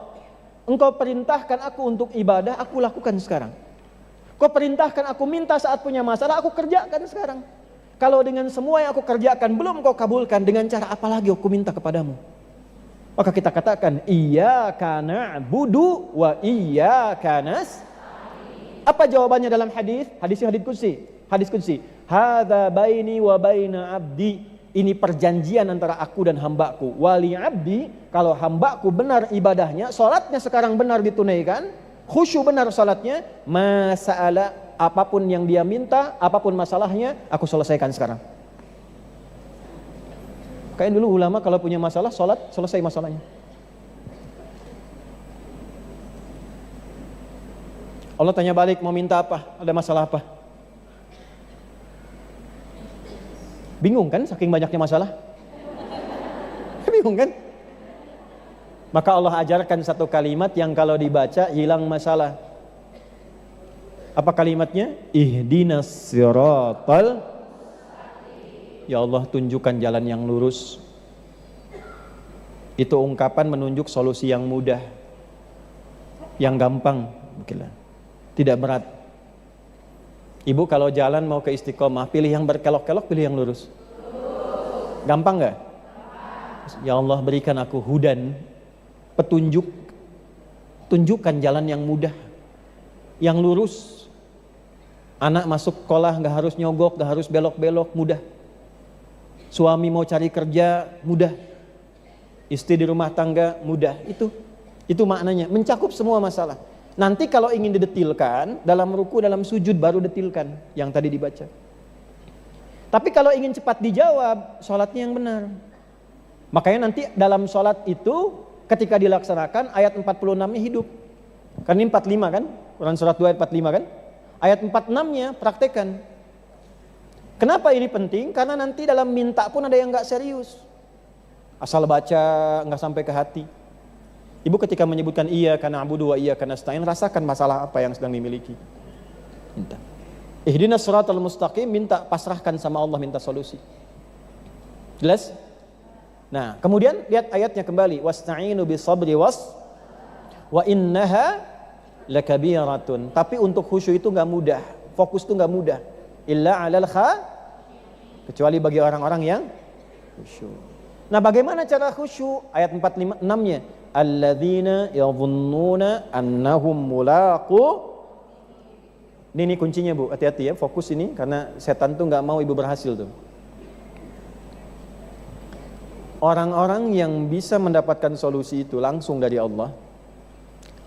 Engkau perintahkan aku untuk ibadah, aku lakukan sekarang. Kau perintahkan aku minta saat punya masalah, aku kerjakan sekarang. Kalau dengan semua yang aku kerjakan belum kau kabulkan, dengan cara apa lagi aku minta kepadamu? Maka kita katakan, iyyaka na'budu wa iyyaka nasta'in. Apa jawabannya dalam hadis? Hadisnya hadis qudsi. Hadza baini wa baina abdi. Ini perjanjian antara aku dan hambaku. Wali abdi, kalau hambaku benar ibadahnya, salatnya sekarang benar ditunaikan, khusyuk benar salatnya, masa'ala, apapun yang dia minta, apapun masalahnya, aku selesaikan sekarang. Kayak dulu ulama kalau punya masalah, salat, selesai masalahnya. Allah tanya balik, mau minta apa? Ada masalah apa? Bingung kan saking banyaknya masalah? Bingung kan? Maka Allah ajarkan satu kalimat yang kalau dibaca hilang masalah. Apa kalimatnya? Ihdinas siratal. Ya Allah, tunjukkan jalan yang lurus. Itu ungkapan menunjuk solusi yang mudah, yang gampang, tidak berat. Ibu kalau jalan mau ke istiqomah, pilih yang berkelok-kelok, pilih yang lurus. Gampang gak? Ya Allah, berikan aku hudan, petunjuk, tunjukkan jalan yang mudah, yang lurus. Anak masuk sekolah gak harus nyogok, gak harus belok-belok, mudah. Suami mau cari kerja, mudah. Istri di rumah tangga, mudah. Itu maknanya, mencakup semua masalah. Nanti kalau ingin didetilkan, dalam ruku, dalam sujud baru detilkan yang tadi dibaca. Tapi kalau ingin cepat dijawab, sholatnya yang benar. Makanya nanti dalam sholat itu, ketika dilaksanakan, ayat 46-nya hidup. Kan ini 45 kan? Quran surat 2 ayat 45 kan? Ayat 46-nya praktekkan. Kenapa ini penting? Karena nanti dalam minta pun ada yang gak serius. Asal baca, gak sampai ke hati. Ibu ketika menyebutkan iyyaka na'budu wa iyyaka nasta'in, rasakan masalah apa yang sedang dimiliki. Minta. Ihdinas siratal mustaqim, minta, pasrahkan sama Allah, minta solusi. Jelas? Nah, kemudian lihat ayatnya kembali. Wasta'inu bisabri wa innaha lakabiratun. Tapi untuk khusyuk itu nggak mudah, fokus itu nggak mudah. Illa 'alal kecuali bagi orang-orang yang khusyuk. Nah, bagaimana cara khusyuk? Ayat 456-nya, alladzina yadhunnuna annahum mulaqu. Ini kuncinya, Bu. Hati-hati ya, fokus ini karena setan tuh nggak mau ibu berhasil tuh. Orang-orang yang bisa mendapatkan solusi itu langsung dari Allah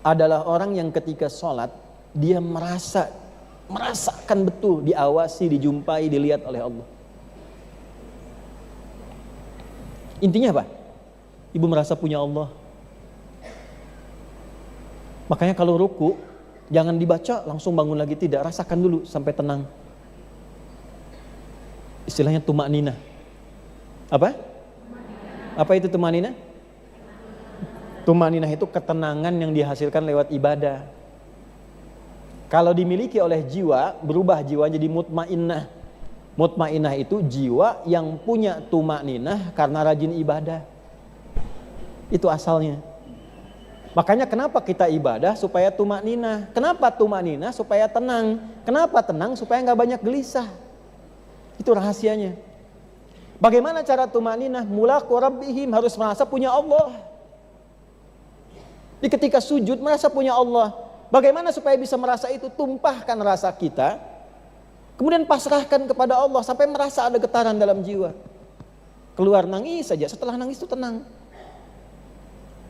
adalah orang yang ketika sholat dia merasakan betul, diawasi, dijumpai, dilihat oleh Allah. Intinya apa? Ibu merasa punya Allah. Makanya kalau ruku jangan dibaca langsung bangun lagi, tidak, rasakan dulu sampai tenang. Istilahnya tumakninah. Apa? Apa itu tumakninah? Tumakninah itu ketenangan yang dihasilkan lewat ibadah. Kalau dimiliki oleh jiwa, berubah jiwa jadi mutmainnah. Mutmainnah itu jiwa yang punya tumakninah karena rajin ibadah. Itu asalnya. Makanya kenapa kita ibadah? Supaya tumakninah. Kenapa tumakninah? Supaya tenang. Kenapa tenang? Supaya nggak banyak gelisah. Itu rahasianya. Bagaimana cara tumakninah? Mulaqu rabbihim, harus merasa punya Allah. Di ketika sujud merasa punya Allah. Bagaimana supaya bisa merasa itu? Tumpahkan rasa kita, kemudian pasrahkan kepada Allah sampai merasa ada getaran dalam jiwa. Keluar nangis saja, setelah nangis itu tenang.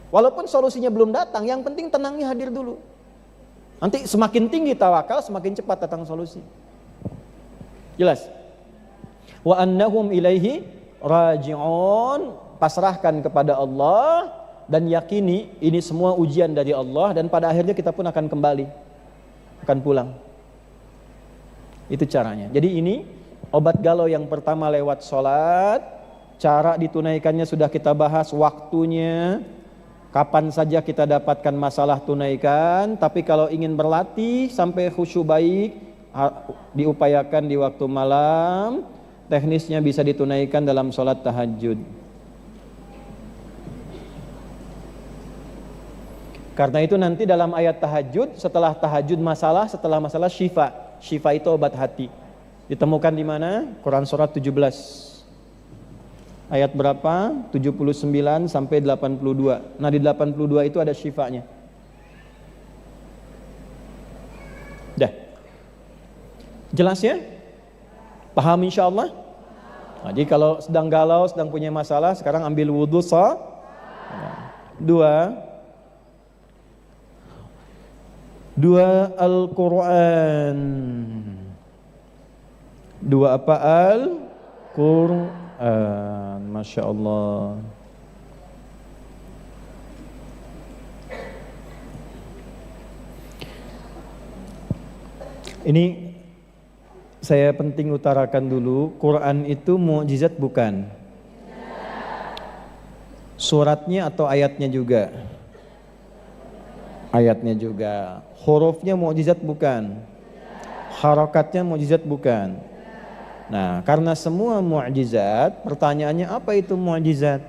Walaupun solusinya belum datang, yang penting tenangnya hadir dulu. Nanti semakin tinggi tawakal, semakin cepat datang solusi. Jelas? Wa annahum ilaihi raji'un, pasrahkan kepada Allah dan yakini ini semua ujian dari Allah dan pada akhirnya kita pun akan kembali, akan pulang. Itu caranya. Jadi ini obat galau yang pertama lewat sholat. Cara ditunaikannya sudah kita bahas, waktunya, kapan saja kita dapatkan masalah tunaikan. Tapi kalau ingin berlatih sampai khusyuk baik, diupayakan di waktu malam. Teknisnya bisa ditunaikan dalam sholat tahajud. Karena itu nanti dalam ayat tahajud, setelah tahajud masalah, setelah masalah syifa. Syifa itu obat hati. Ditemukan di mana? Quran surat 17. Ayat berapa? 79 sampai 82. Nah, di 82 itu ada syifanya. Dah. Jelas ya? Paham insyaallah? Jadi kalau sedang galau, sedang punya masalah, sekarang ambil wudhu Dua Al-Quran. Dua apa? Al-Quran. Masya Allah. Ini saya penting utarakan dulu, Quran itu mukjizat bukan? Suratnya atau ayatnya juga? Ayatnya juga. Hurufnya mukjizat bukan? Harakatnya mukjizat bukan? Nah, karena semua mukjizat, pertanyaannya apa itu mukjizat?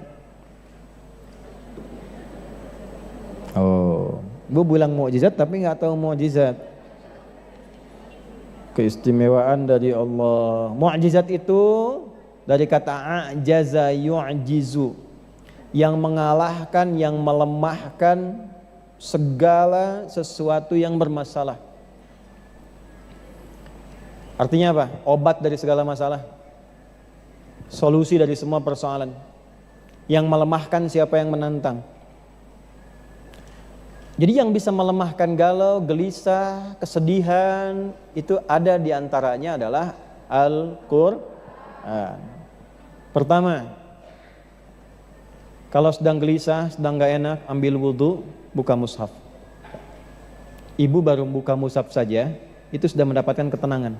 Oh, gue bilang mukjizat tapi nggak tahu mukjizat. Keistimewaan dari Allah. Mukjizat itu dari kata ajaza yu'jizu, yang mengalahkan, yang melemahkan segala sesuatu yang bermasalah. Artinya apa? Obat dari segala masalah, solusi dari semua persoalan. Yang melemahkan siapa yang menantang. Jadi yang bisa melemahkan galau, gelisah, kesedihan, itu ada di antaranya adalah Al-Quran. Pertama, kalau sedang gelisah, sedang gak enak, ambil wudhu, buka mushaf. Ibu baru buka mushaf saja, itu sudah mendapatkan ketenangan.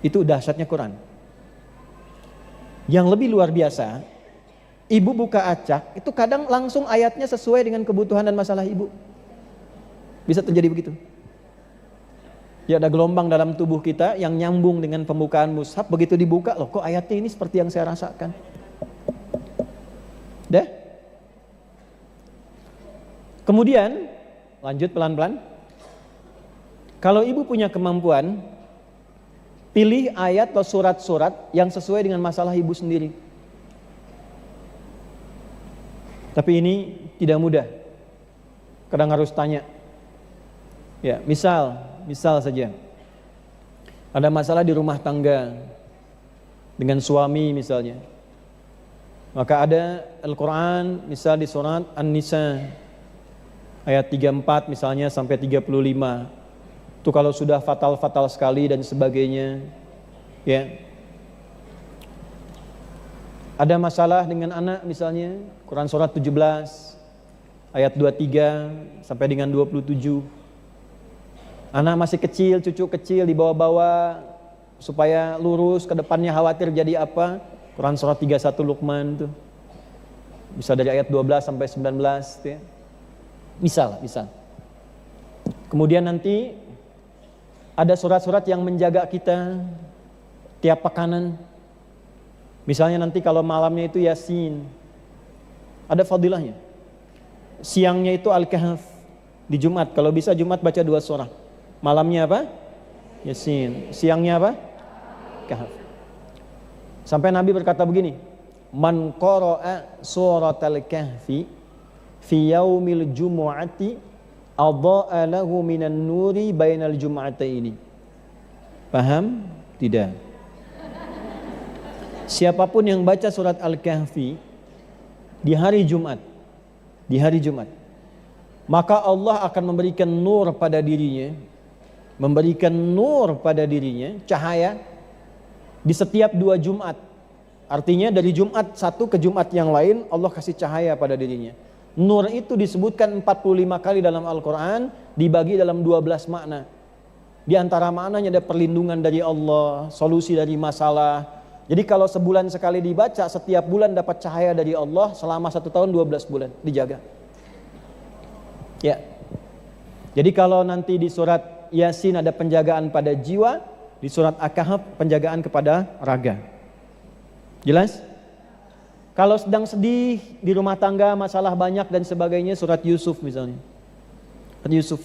Itu dahsyatnya Quran. Yang lebih luar biasa, ibu buka acak, itu kadang langsung ayatnya sesuai dengan kebutuhan dan masalah ibu. Bisa terjadi begitu. Ya, ada gelombang dalam tubuh kita yang nyambung dengan pembukaan mushaf, begitu dibuka, loh kok ayatnya ini seperti yang saya rasakan. Kemudian, lanjut pelan-pelan. Kalau ibu punya kemampuan, pilih ayat atau surat-surat yang sesuai dengan masalah ibu sendiri. Tapi ini tidak mudah. Kadang harus tanya. Ya, misal saja. Ada masalah di rumah tangga dengan suami misalnya. Maka ada Al-Quran misal di surat An-Nisa ayat 34 misalnya sampai 35. Itu kalau sudah fatal-fatal sekali dan sebagainya. Ya. Ada masalah dengan anak misalnya, Quran surat 17 ayat 23 sampai dengan 27. Anak masih kecil, cucu kecil dibawa-bawa supaya lurus ke depannya, khawatir jadi apa? Quran surat 31 Luqman tuh. Bisa dari ayat 12 sampai 19 tuh ya. Misal. Kemudian nanti ada surat-surat yang menjaga kita tiap pekanan. Misalnya nanti kalau malamnya itu Yasin, ada fadilahnya. Siangnya itu Al-Kahf di Jumat. Kalau bisa Jumat baca 2 surah. Malamnya apa? Yasin. Siangnya apa? Kahf. Sampai Nabi berkata begini, man qara'a suratal kahfi fi yaumil jumu'ati adha'a lahu minan nuri bainal jum'ataini. Paham? Tidak. Siapapun yang baca surat Al-Kahfi di hari Jumat, maka Allah akan memberikan nur pada dirinya, cahaya di setiap 2 Jumat. Artinya dari Jumat satu ke Jumat yang lain Allah kasih cahaya pada dirinya. Nur itu disebutkan 45 kali dalam Al-Quran, dibagi dalam 12 makna. Di antara maknanya ada perlindungan dari Allah, solusi dari masalah. Jadi kalau sebulan sekali dibaca, setiap bulan dapat cahaya dari Allah selama 1 tahun 12 bulan dijaga. Ya. Jadi kalau nanti di surat Yasin ada penjagaan pada jiwa, di surat Al-Kahf penjagaan kepada raga. Jelas? Kalau sedang sedih di rumah tangga, masalah banyak dan sebagainya, surat Yusuf misalnya. Surat Yusuf.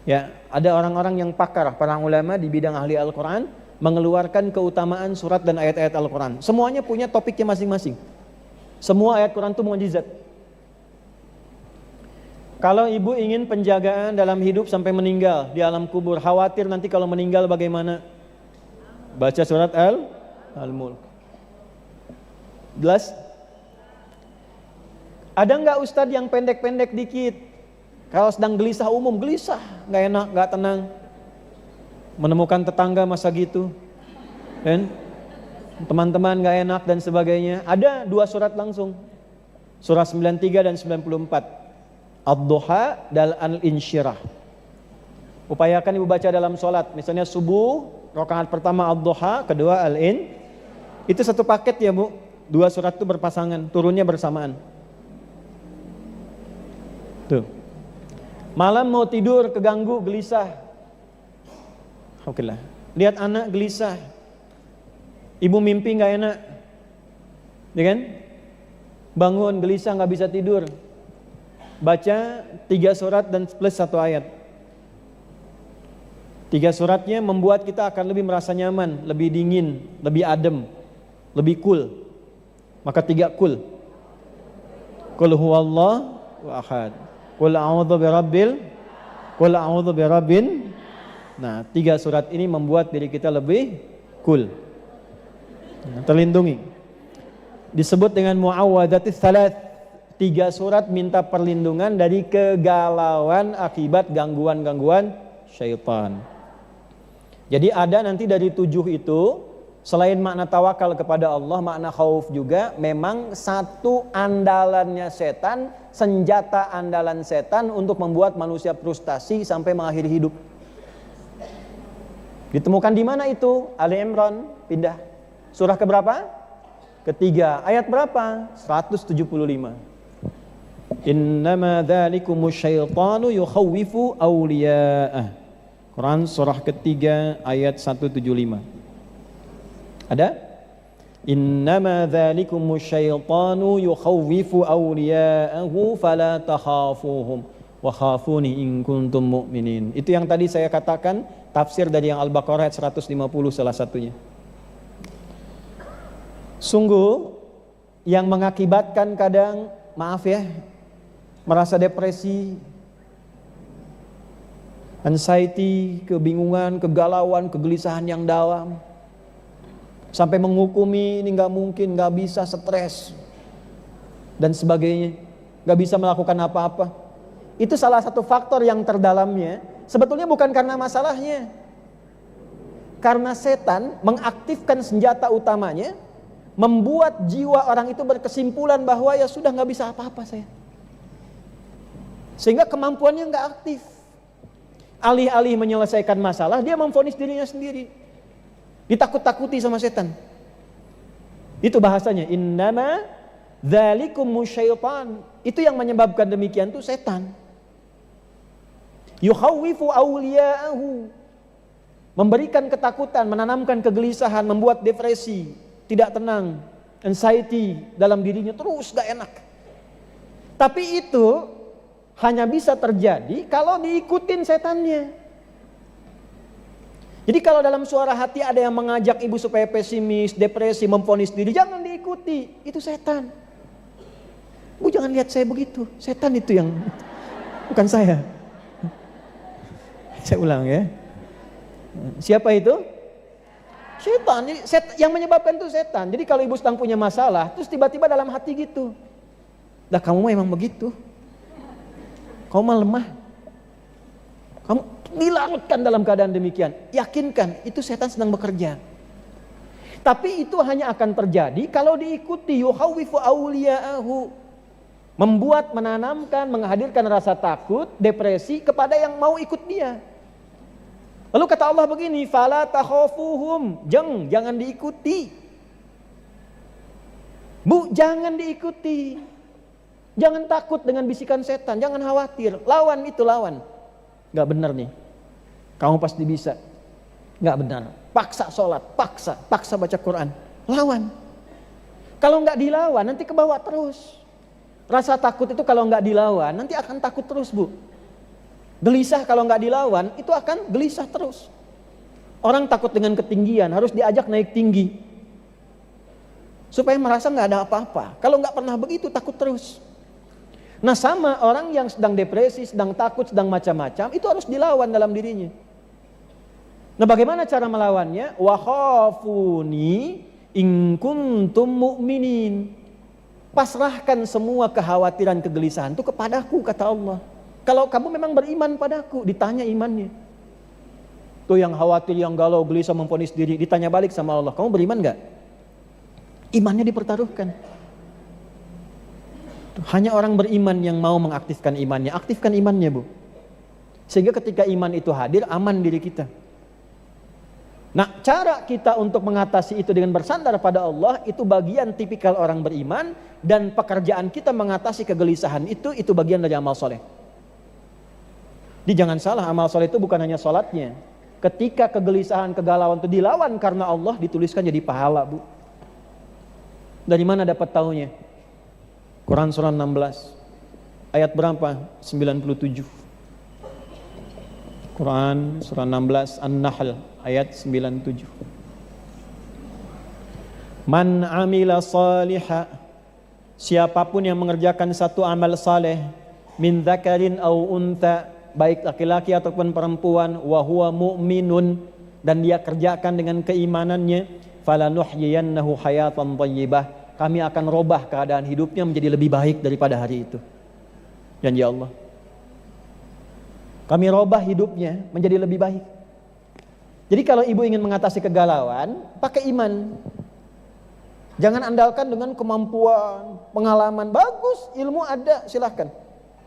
Ya, ada orang-orang yang pakar, para ulama di bidang ahli Al-Quran, mengeluarkan keutamaan surat dan ayat-ayat Al-Quran. Semuanya punya topiknya masing-masing. Semua ayat Quran itu mukjizat. Kalau ibu ingin penjagaan dalam hidup sampai meninggal di alam kubur, khawatir nanti kalau meninggal bagaimana? Baca surat Al-Mulk. Jelas? Ada nggak ustadz yang pendek-pendek dikit? Kalau sedang gelisah umum, gelisah, nggak enak, nggak tenang. Menemukan tetangga masa gitu, kan? Teman-teman nggak enak dan sebagainya. Ada 2 surat langsung, surah 93 dan 94. Ad-Duha dan Al-Insyirah. Upayakan ibu baca dalam sholat. Misalnya subuh, rakaat pertama Ad-Duha, kedua Al-In. Itu satu paket ya bu. 2 surat itu berpasangan, turunnya bersamaan. Tuh. Malam mau tidur, keganggu, gelisah. Alhamdulillah. Lihat anak gelisah. Ibu mimpi gak enak. Ya kan? Bangun, gelisah, gak bisa tidur. Baca 3 surat dan plus 1 ayat. 3 suratnya membuat kita akan lebih merasa nyaman, lebih dingin, lebih adem, lebih cool. Maka 3 cool. Qul huwallahu ahad. Qul a'udzu birabbin. Nah, 3 surat ini membuat diri kita lebih cool. Terlindungi. Disebut dengan muawwadzatis tsalatz. 3 surat minta perlindungan dari kegalauan akibat gangguan-gangguan syaitan. Jadi ada nanti dari 7 itu, selain makna tawakal kepada Allah, makna khauf juga, memang satu andalannya setan, senjata andalan setan untuk membuat manusia frustasi sampai mengakhiri hidup. Ditemukan di mana itu? Ali Imran, pindah. Surah keberapa? Ketiga. Ayat berapa? 175. Innama dzalikumus syaitanu yukhawwifu awliya'ah. Quran surah ketiga ayat 175. Ada? Innama dzalikumus syaitanu yukhawwifu awliya'ahu fala takhafuhum wa khafuni in kuntum mu'minin. Itu yang tadi saya katakan, tafsir dari yang Al-Baqarah ayat 150 salah satunya. Sungguh yang mengakibatkan kadang, maaf ya, merasa depresi, anxiety, kebingungan, kegalauan, kegelisahan yang dalam, sampai menghukumi ini nggak mungkin, nggak bisa, stres dan sebagainya, nggak bisa melakukan apa-apa. Itu salah satu faktor yang terdalamnya sebetulnya bukan karena masalahnya, karena setan mengaktifkan senjata utamanya, membuat jiwa orang itu berkesimpulan bahwa ya sudah nggak bisa apa-apa saya, sehingga kemampuannya nggak aktif. Alih-alih menyelesaikan masalah, dia memvonis dirinya sendiri, ditakut-takuti sama setan. Itu bahasanya, innama dzalikumus syaitan. Itu yang menyebabkan demikian tuh setan. Yukhawwifu awliya'ahu, memberikan ketakutan, menanamkan kegelisahan, membuat depresi, tidak tenang, anxiety dalam dirinya, terus gak enak. Tapi itu hanya bisa terjadi kalau diikutin setannya. Jadi kalau dalam suara hati ada yang mengajak ibu supaya pesimis, depresi, memvonis diri, jangan diikuti, itu setan. Bu, jangan lihat saya begitu, setan itu yang, bukan saya. Saya ulang ya. Siapa itu? Setan. Yang menyebabkan itu setan. Jadi kalau ibu sedang punya masalah, terus tiba-tiba dalam hati gitu, dah kamu memang begitu, kamu mah lemah, kamu dilarutkan dalam keadaan demikian. Yakinkan itu setan sedang bekerja. Tapi itu hanya akan terjadi kalau diikuti. Yukhawwifu awliya'ahu, membuat, menanamkan, menghadirkan rasa takut, depresi kepada yang mau ikut dia. Lalu kata Allah begini, fala takhafuhum, jangan diikuti. Bu, jangan diikuti. Jangan takut dengan bisikan setan, jangan khawatir. Lawan itu, lawan. Gak benar nih, kamu pasti bisa. Gak benar, paksa sholat, paksa baca Quran. Lawan. Kalau gak dilawan nanti kebawa terus. Rasa takut itu kalau gak dilawan nanti akan takut terus, Bu. Gelisah kalau gak dilawan itu akan gelisah terus. Orang takut dengan ketinggian harus diajak naik tinggi, supaya merasa gak ada apa-apa. Kalau gak pernah begitu takut terus. Nah sama orang yang sedang depresi, sedang takut, sedang macam-macam, itu harus dilawan dalam dirinya. Nah bagaimana cara melawannya? Wa khafuni in kuntum mu'minin. Pasrahkan semua kekhawatiran, kegelisahan itu kepadaku, kata Allah. Kalau kamu memang beriman padaku, ditanya imannya. Tuh yang khawatir, yang galau, gelisah, memvonis diri, ditanya balik sama Allah, kamu beriman gak? Imannya dipertaruhkan. Hanya orang beriman yang mau mengaktifkan imannya. Aktifkan imannya, Bu. Sehingga ketika iman itu hadir, aman diri kita. Nah, cara kita untuk mengatasi itu dengan bersandar pada Allah, itu bagian tipikal orang beriman. Dan pekerjaan kita mengatasi kegelisahan itu bagian dari amal soleh. Jadi jangan salah, amal soleh itu bukan hanya sholatnya. Ketika kegelisahan, kegalauan itu dilawan karena Allah, dituliskan jadi pahala, Bu. Dari mana dapat taunya? Quran surah 16 ayat berapa? 97. Quran surah 16 An-Nahl ayat 97. Man amila salihah, siapapun yang mengerjakan satu amal saleh, min dzakarin au untha, baik laki-laki ataupun perempuan, wa huwa mu'minun, dan dia kerjakan dengan keimanannya, falanuhyiyannahu hayatan thayyibah, kami akan robah keadaan hidupnya menjadi lebih baik daripada hari itu. Janji Allah. Kami robah hidupnya menjadi lebih baik. Jadi kalau ibu ingin mengatasi kegalauan, pakai iman. Jangan andalkan dengan kemampuan, pengalaman. Bagus, ilmu ada, silahkan.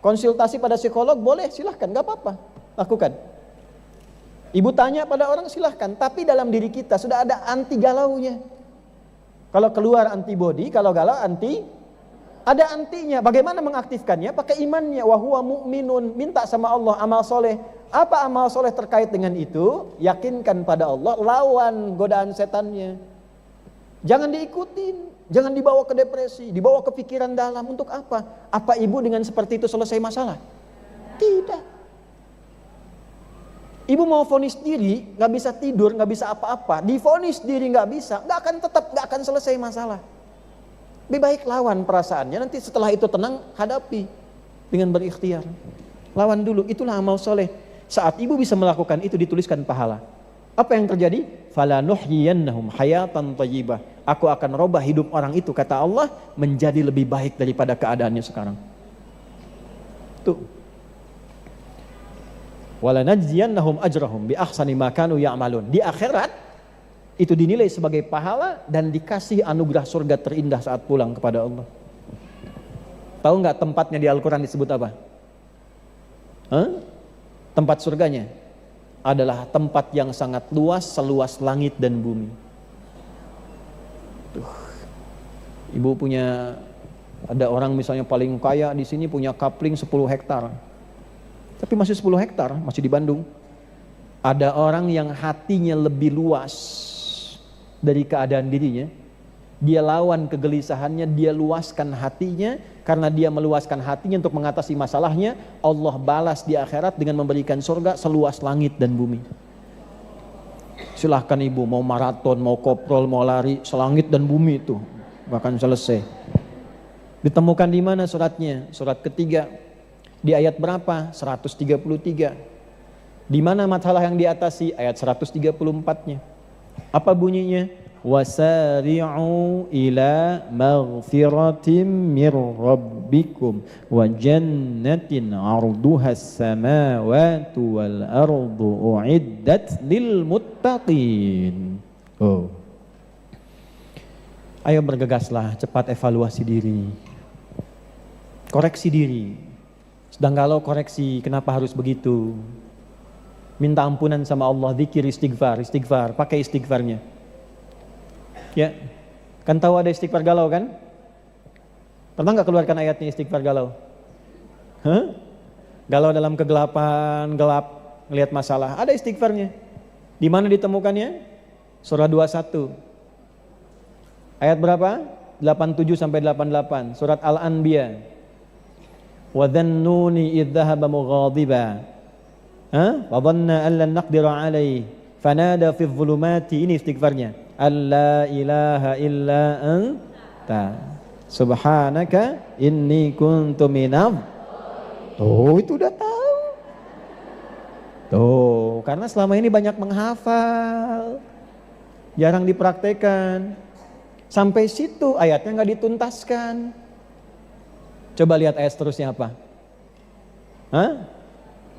Konsultasi pada psikolog boleh, silahkan, gak apa-apa, lakukan. Ibu tanya pada orang, silahkan. Tapi dalam diri kita sudah ada anti galaunya. Kalau keluar antibody, kalau galau ada antinya. Bagaimana mengaktifkannya? Pakai imannya. Wa huwa mu'minun, minta sama Allah amal soleh. Apa amal soleh terkait dengan itu? Yakinkan pada Allah, lawan godaan setannya. Jangan diikutin, jangan dibawa ke depresi, dibawa ke pikiran dalam. Untuk apa? Apa ibu dengan seperti itu selesai masalah? Ibu mau vonis diri, nggak bisa tidur, nggak bisa apa-apa. Divonis diri nggak bisa, nggak akan selesai masalah. Lebih baik lawan perasaannya, nanti setelah itu tenang, hadapi dengan berikhtiar. Lawan dulu, itulah amal soleh. Saat ibu bisa melakukan itu, dituliskan pahala. Apa yang terjadi? Falanuhyiyannahum hayatan thayyibah. Aku akan robah hidup orang itu, kata Allah, menjadi lebih baik daripada keadaannya sekarang. Tuh. Walanajziyannahum ajrahum bi ahsani ma kanu ya'malun. Di akhirat itu dinilai sebagai pahala dan dikasih anugerah surga terindah saat pulang kepada Allah. Tahu nggak tempatnya di Al-Quran disebut apa? Tempat surganya adalah tempat yang sangat luas, seluas langit dan bumi. Tuh. Ibu punya, ada orang misalnya paling kaya di sini punya kapling 10 hektar. Tapi masih 10 hektar, masih di Bandung. Ada orang yang hatinya lebih luas dari keadaan dirinya. Dia lawan kegelisahannya, dia luaskan hatinya. Karena dia meluaskan hatinya untuk mengatasi masalahnya, Allah balas di akhirat dengan memberikan surga seluas langit dan bumi. Silahkan ibu mau maraton, mau koprol, mau lari, selangit dan bumi itu bahkan selesai. Ditemukan di mana suratnya? Surat ketiga. Di ayat berapa? 133. Di mana masalah yang diatasi? Ayat 134-nya. Apa bunyinya? Wasari'u ila maghfiratin mir rabbikum wa jannatin 'arduhas samawati wal ardu u'iddat lil muttaqin. Oh. Ayo bergegaslah, cepat evaluasi diri. Koreksi diri. Sedang galau koreksi, kenapa harus begitu? Minta ampunan sama Allah, zikir, istighfar, pakai istighfarnya. Ya, kan tahu ada istighfar galau kan? Pernah nggak keluarkan ayatnya istighfar galau? Galau dalam kegelapan, gelap, ngelihat masalah, ada istighfarnya. Di mana ditemukannya? Surah 21. Ayat berapa? 87 sampai 88. Surat Al-Anbiya. Wa dhannuni idh dhahaba mughadiba. Wa dhanna an lan naqdira alaihi. Fanada fi dhulumati. Ini istighfarnya. Alla ilaha illa anta subhanaka inni kuntu minadh. Oh, itu udah tahu. Tuh, karena selama ini banyak menghafal, jarang dipraktekan. Sampai situ ayatnya nggak dituntaskan. Coba lihat ayat seterusnya apa?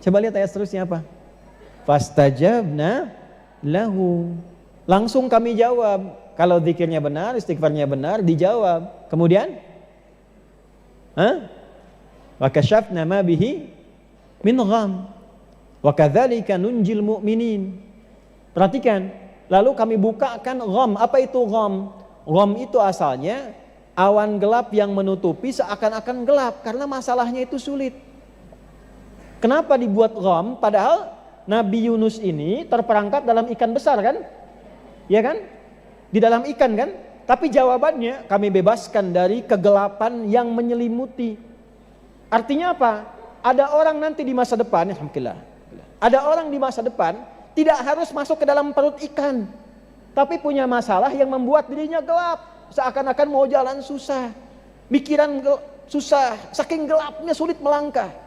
Coba lihat ayat seterusnya apa? Fastajabna lahu. Langsung kami jawab. Kalau zikirnya benar, istighfarnya benar, dijawab. Kemudian? Wa kasyafna ma bihi min gham. Wa kadzalika nunjil mu'minin. Perhatikan. Lalu kami bukakan gham. Apa itu gham? Gham itu asalnya awan gelap yang menutupi seakan-akan gelap karena masalahnya itu sulit. Kenapa dibuat gham? Padahal Nabi Yunus ini terperangkap dalam ikan besar kan? Ya kan? Di dalam ikan kan? Tapi jawabannya kami bebaskan dari kegelapan yang menyelimuti. Artinya apa? Ada orang nanti di masa depan, alhamdulillah. Ada orang di masa depan tidak harus masuk ke dalam perut ikan. Tapi punya masalah yang membuat dirinya gelap. Seakan-akan mau jalan susah. Mikiran susah, saking gelapnya sulit melangkah.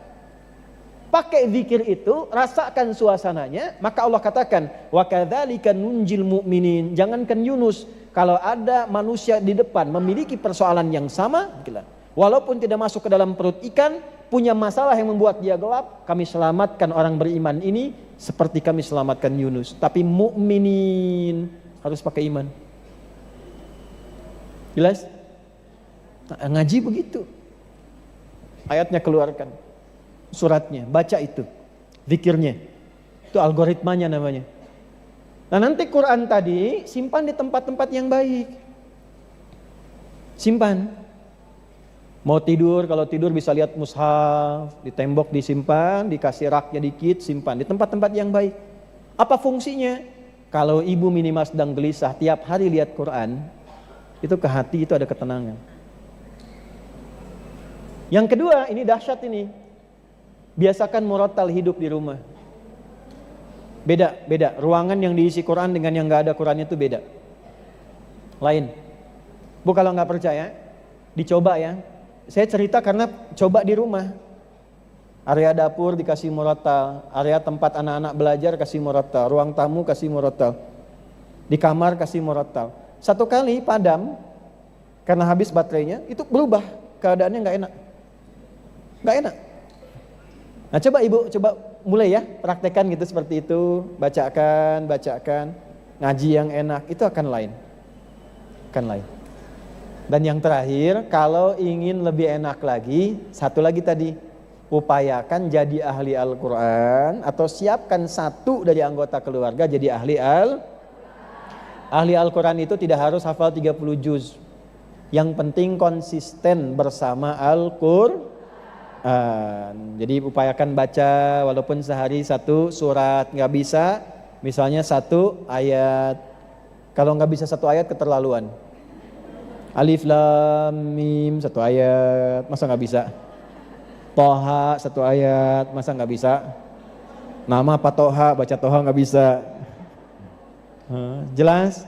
Pakai zikir itu, rasakan suasananya, maka Allah katakan, wa kadzalika nunjil mu'minin. Jangankan Yunus, kalau ada manusia di depan memiliki persoalan yang sama, walaupun tidak masuk ke dalam perut ikan, punya masalah yang membuat dia gelap, kami selamatkan orang beriman ini seperti kami selamatkan Yunus. Tapi mu'minin harus pakai iman. Jelas? Nah, ngaji begitu. Ayatnya keluarkan. Suratnya, baca itu, zikirnya, itu algoritmanya namanya. Nah nanti Quran tadi simpan di tempat-tempat yang baik, simpan. Mau tidur, kalau tidur bisa lihat mushaf, di tembok disimpan, dikasih raknya dikit, simpan di tempat-tempat yang baik. Apa fungsinya? Kalau ibu minimal sedang gelisah, tiap hari lihat Quran, itu ke hati itu ada ketenangan. Yang kedua, ini dahsyat ini. Biasakan murattal hidup di rumah. Beda. Ruangan yang diisi Quran dengan yang nggak ada Qurannya itu beda. Lain. Bu kalau nggak percaya, dicoba ya. Saya cerita karena coba di rumah. Area dapur dikasih murattal, area tempat anak-anak belajar kasih murattal, ruang tamu kasih murattal, di kamar kasih murattal. Satu kali padam karena habis baterainya, itu berubah keadaannya nggak enak. Nggak enak. Nah coba ibu, coba mulai ya, praktekkan gitu seperti itu, bacakan, ngaji yang enak, itu akan lain. Dan yang terakhir, kalau ingin lebih enak lagi, satu lagi tadi, upayakan jadi ahli Al-Quran, atau siapkan satu dari anggota keluarga jadi ahli Al-Quran itu tidak harus hafal 30 juz. Yang penting konsisten bersama Al-Quran. Jadi upayakan baca walaupun sehari satu surat, nggak bisa misalnya satu ayat. Kalau nggak bisa satu ayat keterlaluan. Alif Lam Mim satu ayat, masa nggak bisa? Toha satu ayat, masa nggak bisa? Nama apa Toha, baca Toha nggak bisa. Jelas?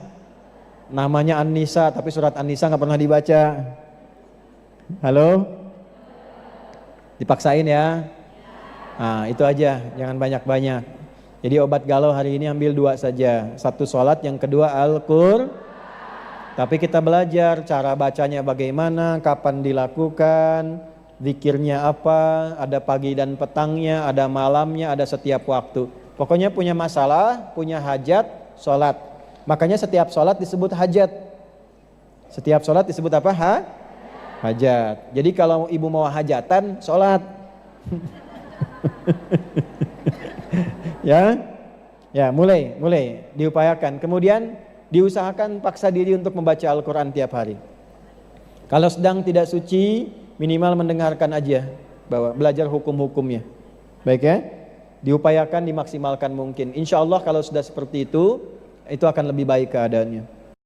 Namanya An-Nisa tapi surat An-Nisa nggak pernah dibaca. Halo? Dipaksain ya. Nah itu aja, jangan banyak-banyak. Jadi obat galau hari ini ambil 2 saja. Satu sholat, yang kedua Al-Qur'an. Tapi kita belajar cara bacanya bagaimana, kapan dilakukan, zikirnya apa, ada pagi dan petangnya, ada malamnya, ada setiap waktu. Pokoknya punya masalah, punya hajat, sholat. Makanya setiap sholat disebut hajat. Setiap sholat disebut apa? Hajat. Jadi kalau ibu mau hajatan, sholat. Ya, mulai diupayakan. Kemudian diusahakan paksa diri untuk membaca Al-Quran tiap hari. Kalau sedang tidak suci, minimal mendengarkan aja, bahwa belajar hukum-hukumnya. Baik ya, diupayakan dimaksimalkan mungkin. Insya Allah kalau sudah seperti itu akan lebih baik keadaannya.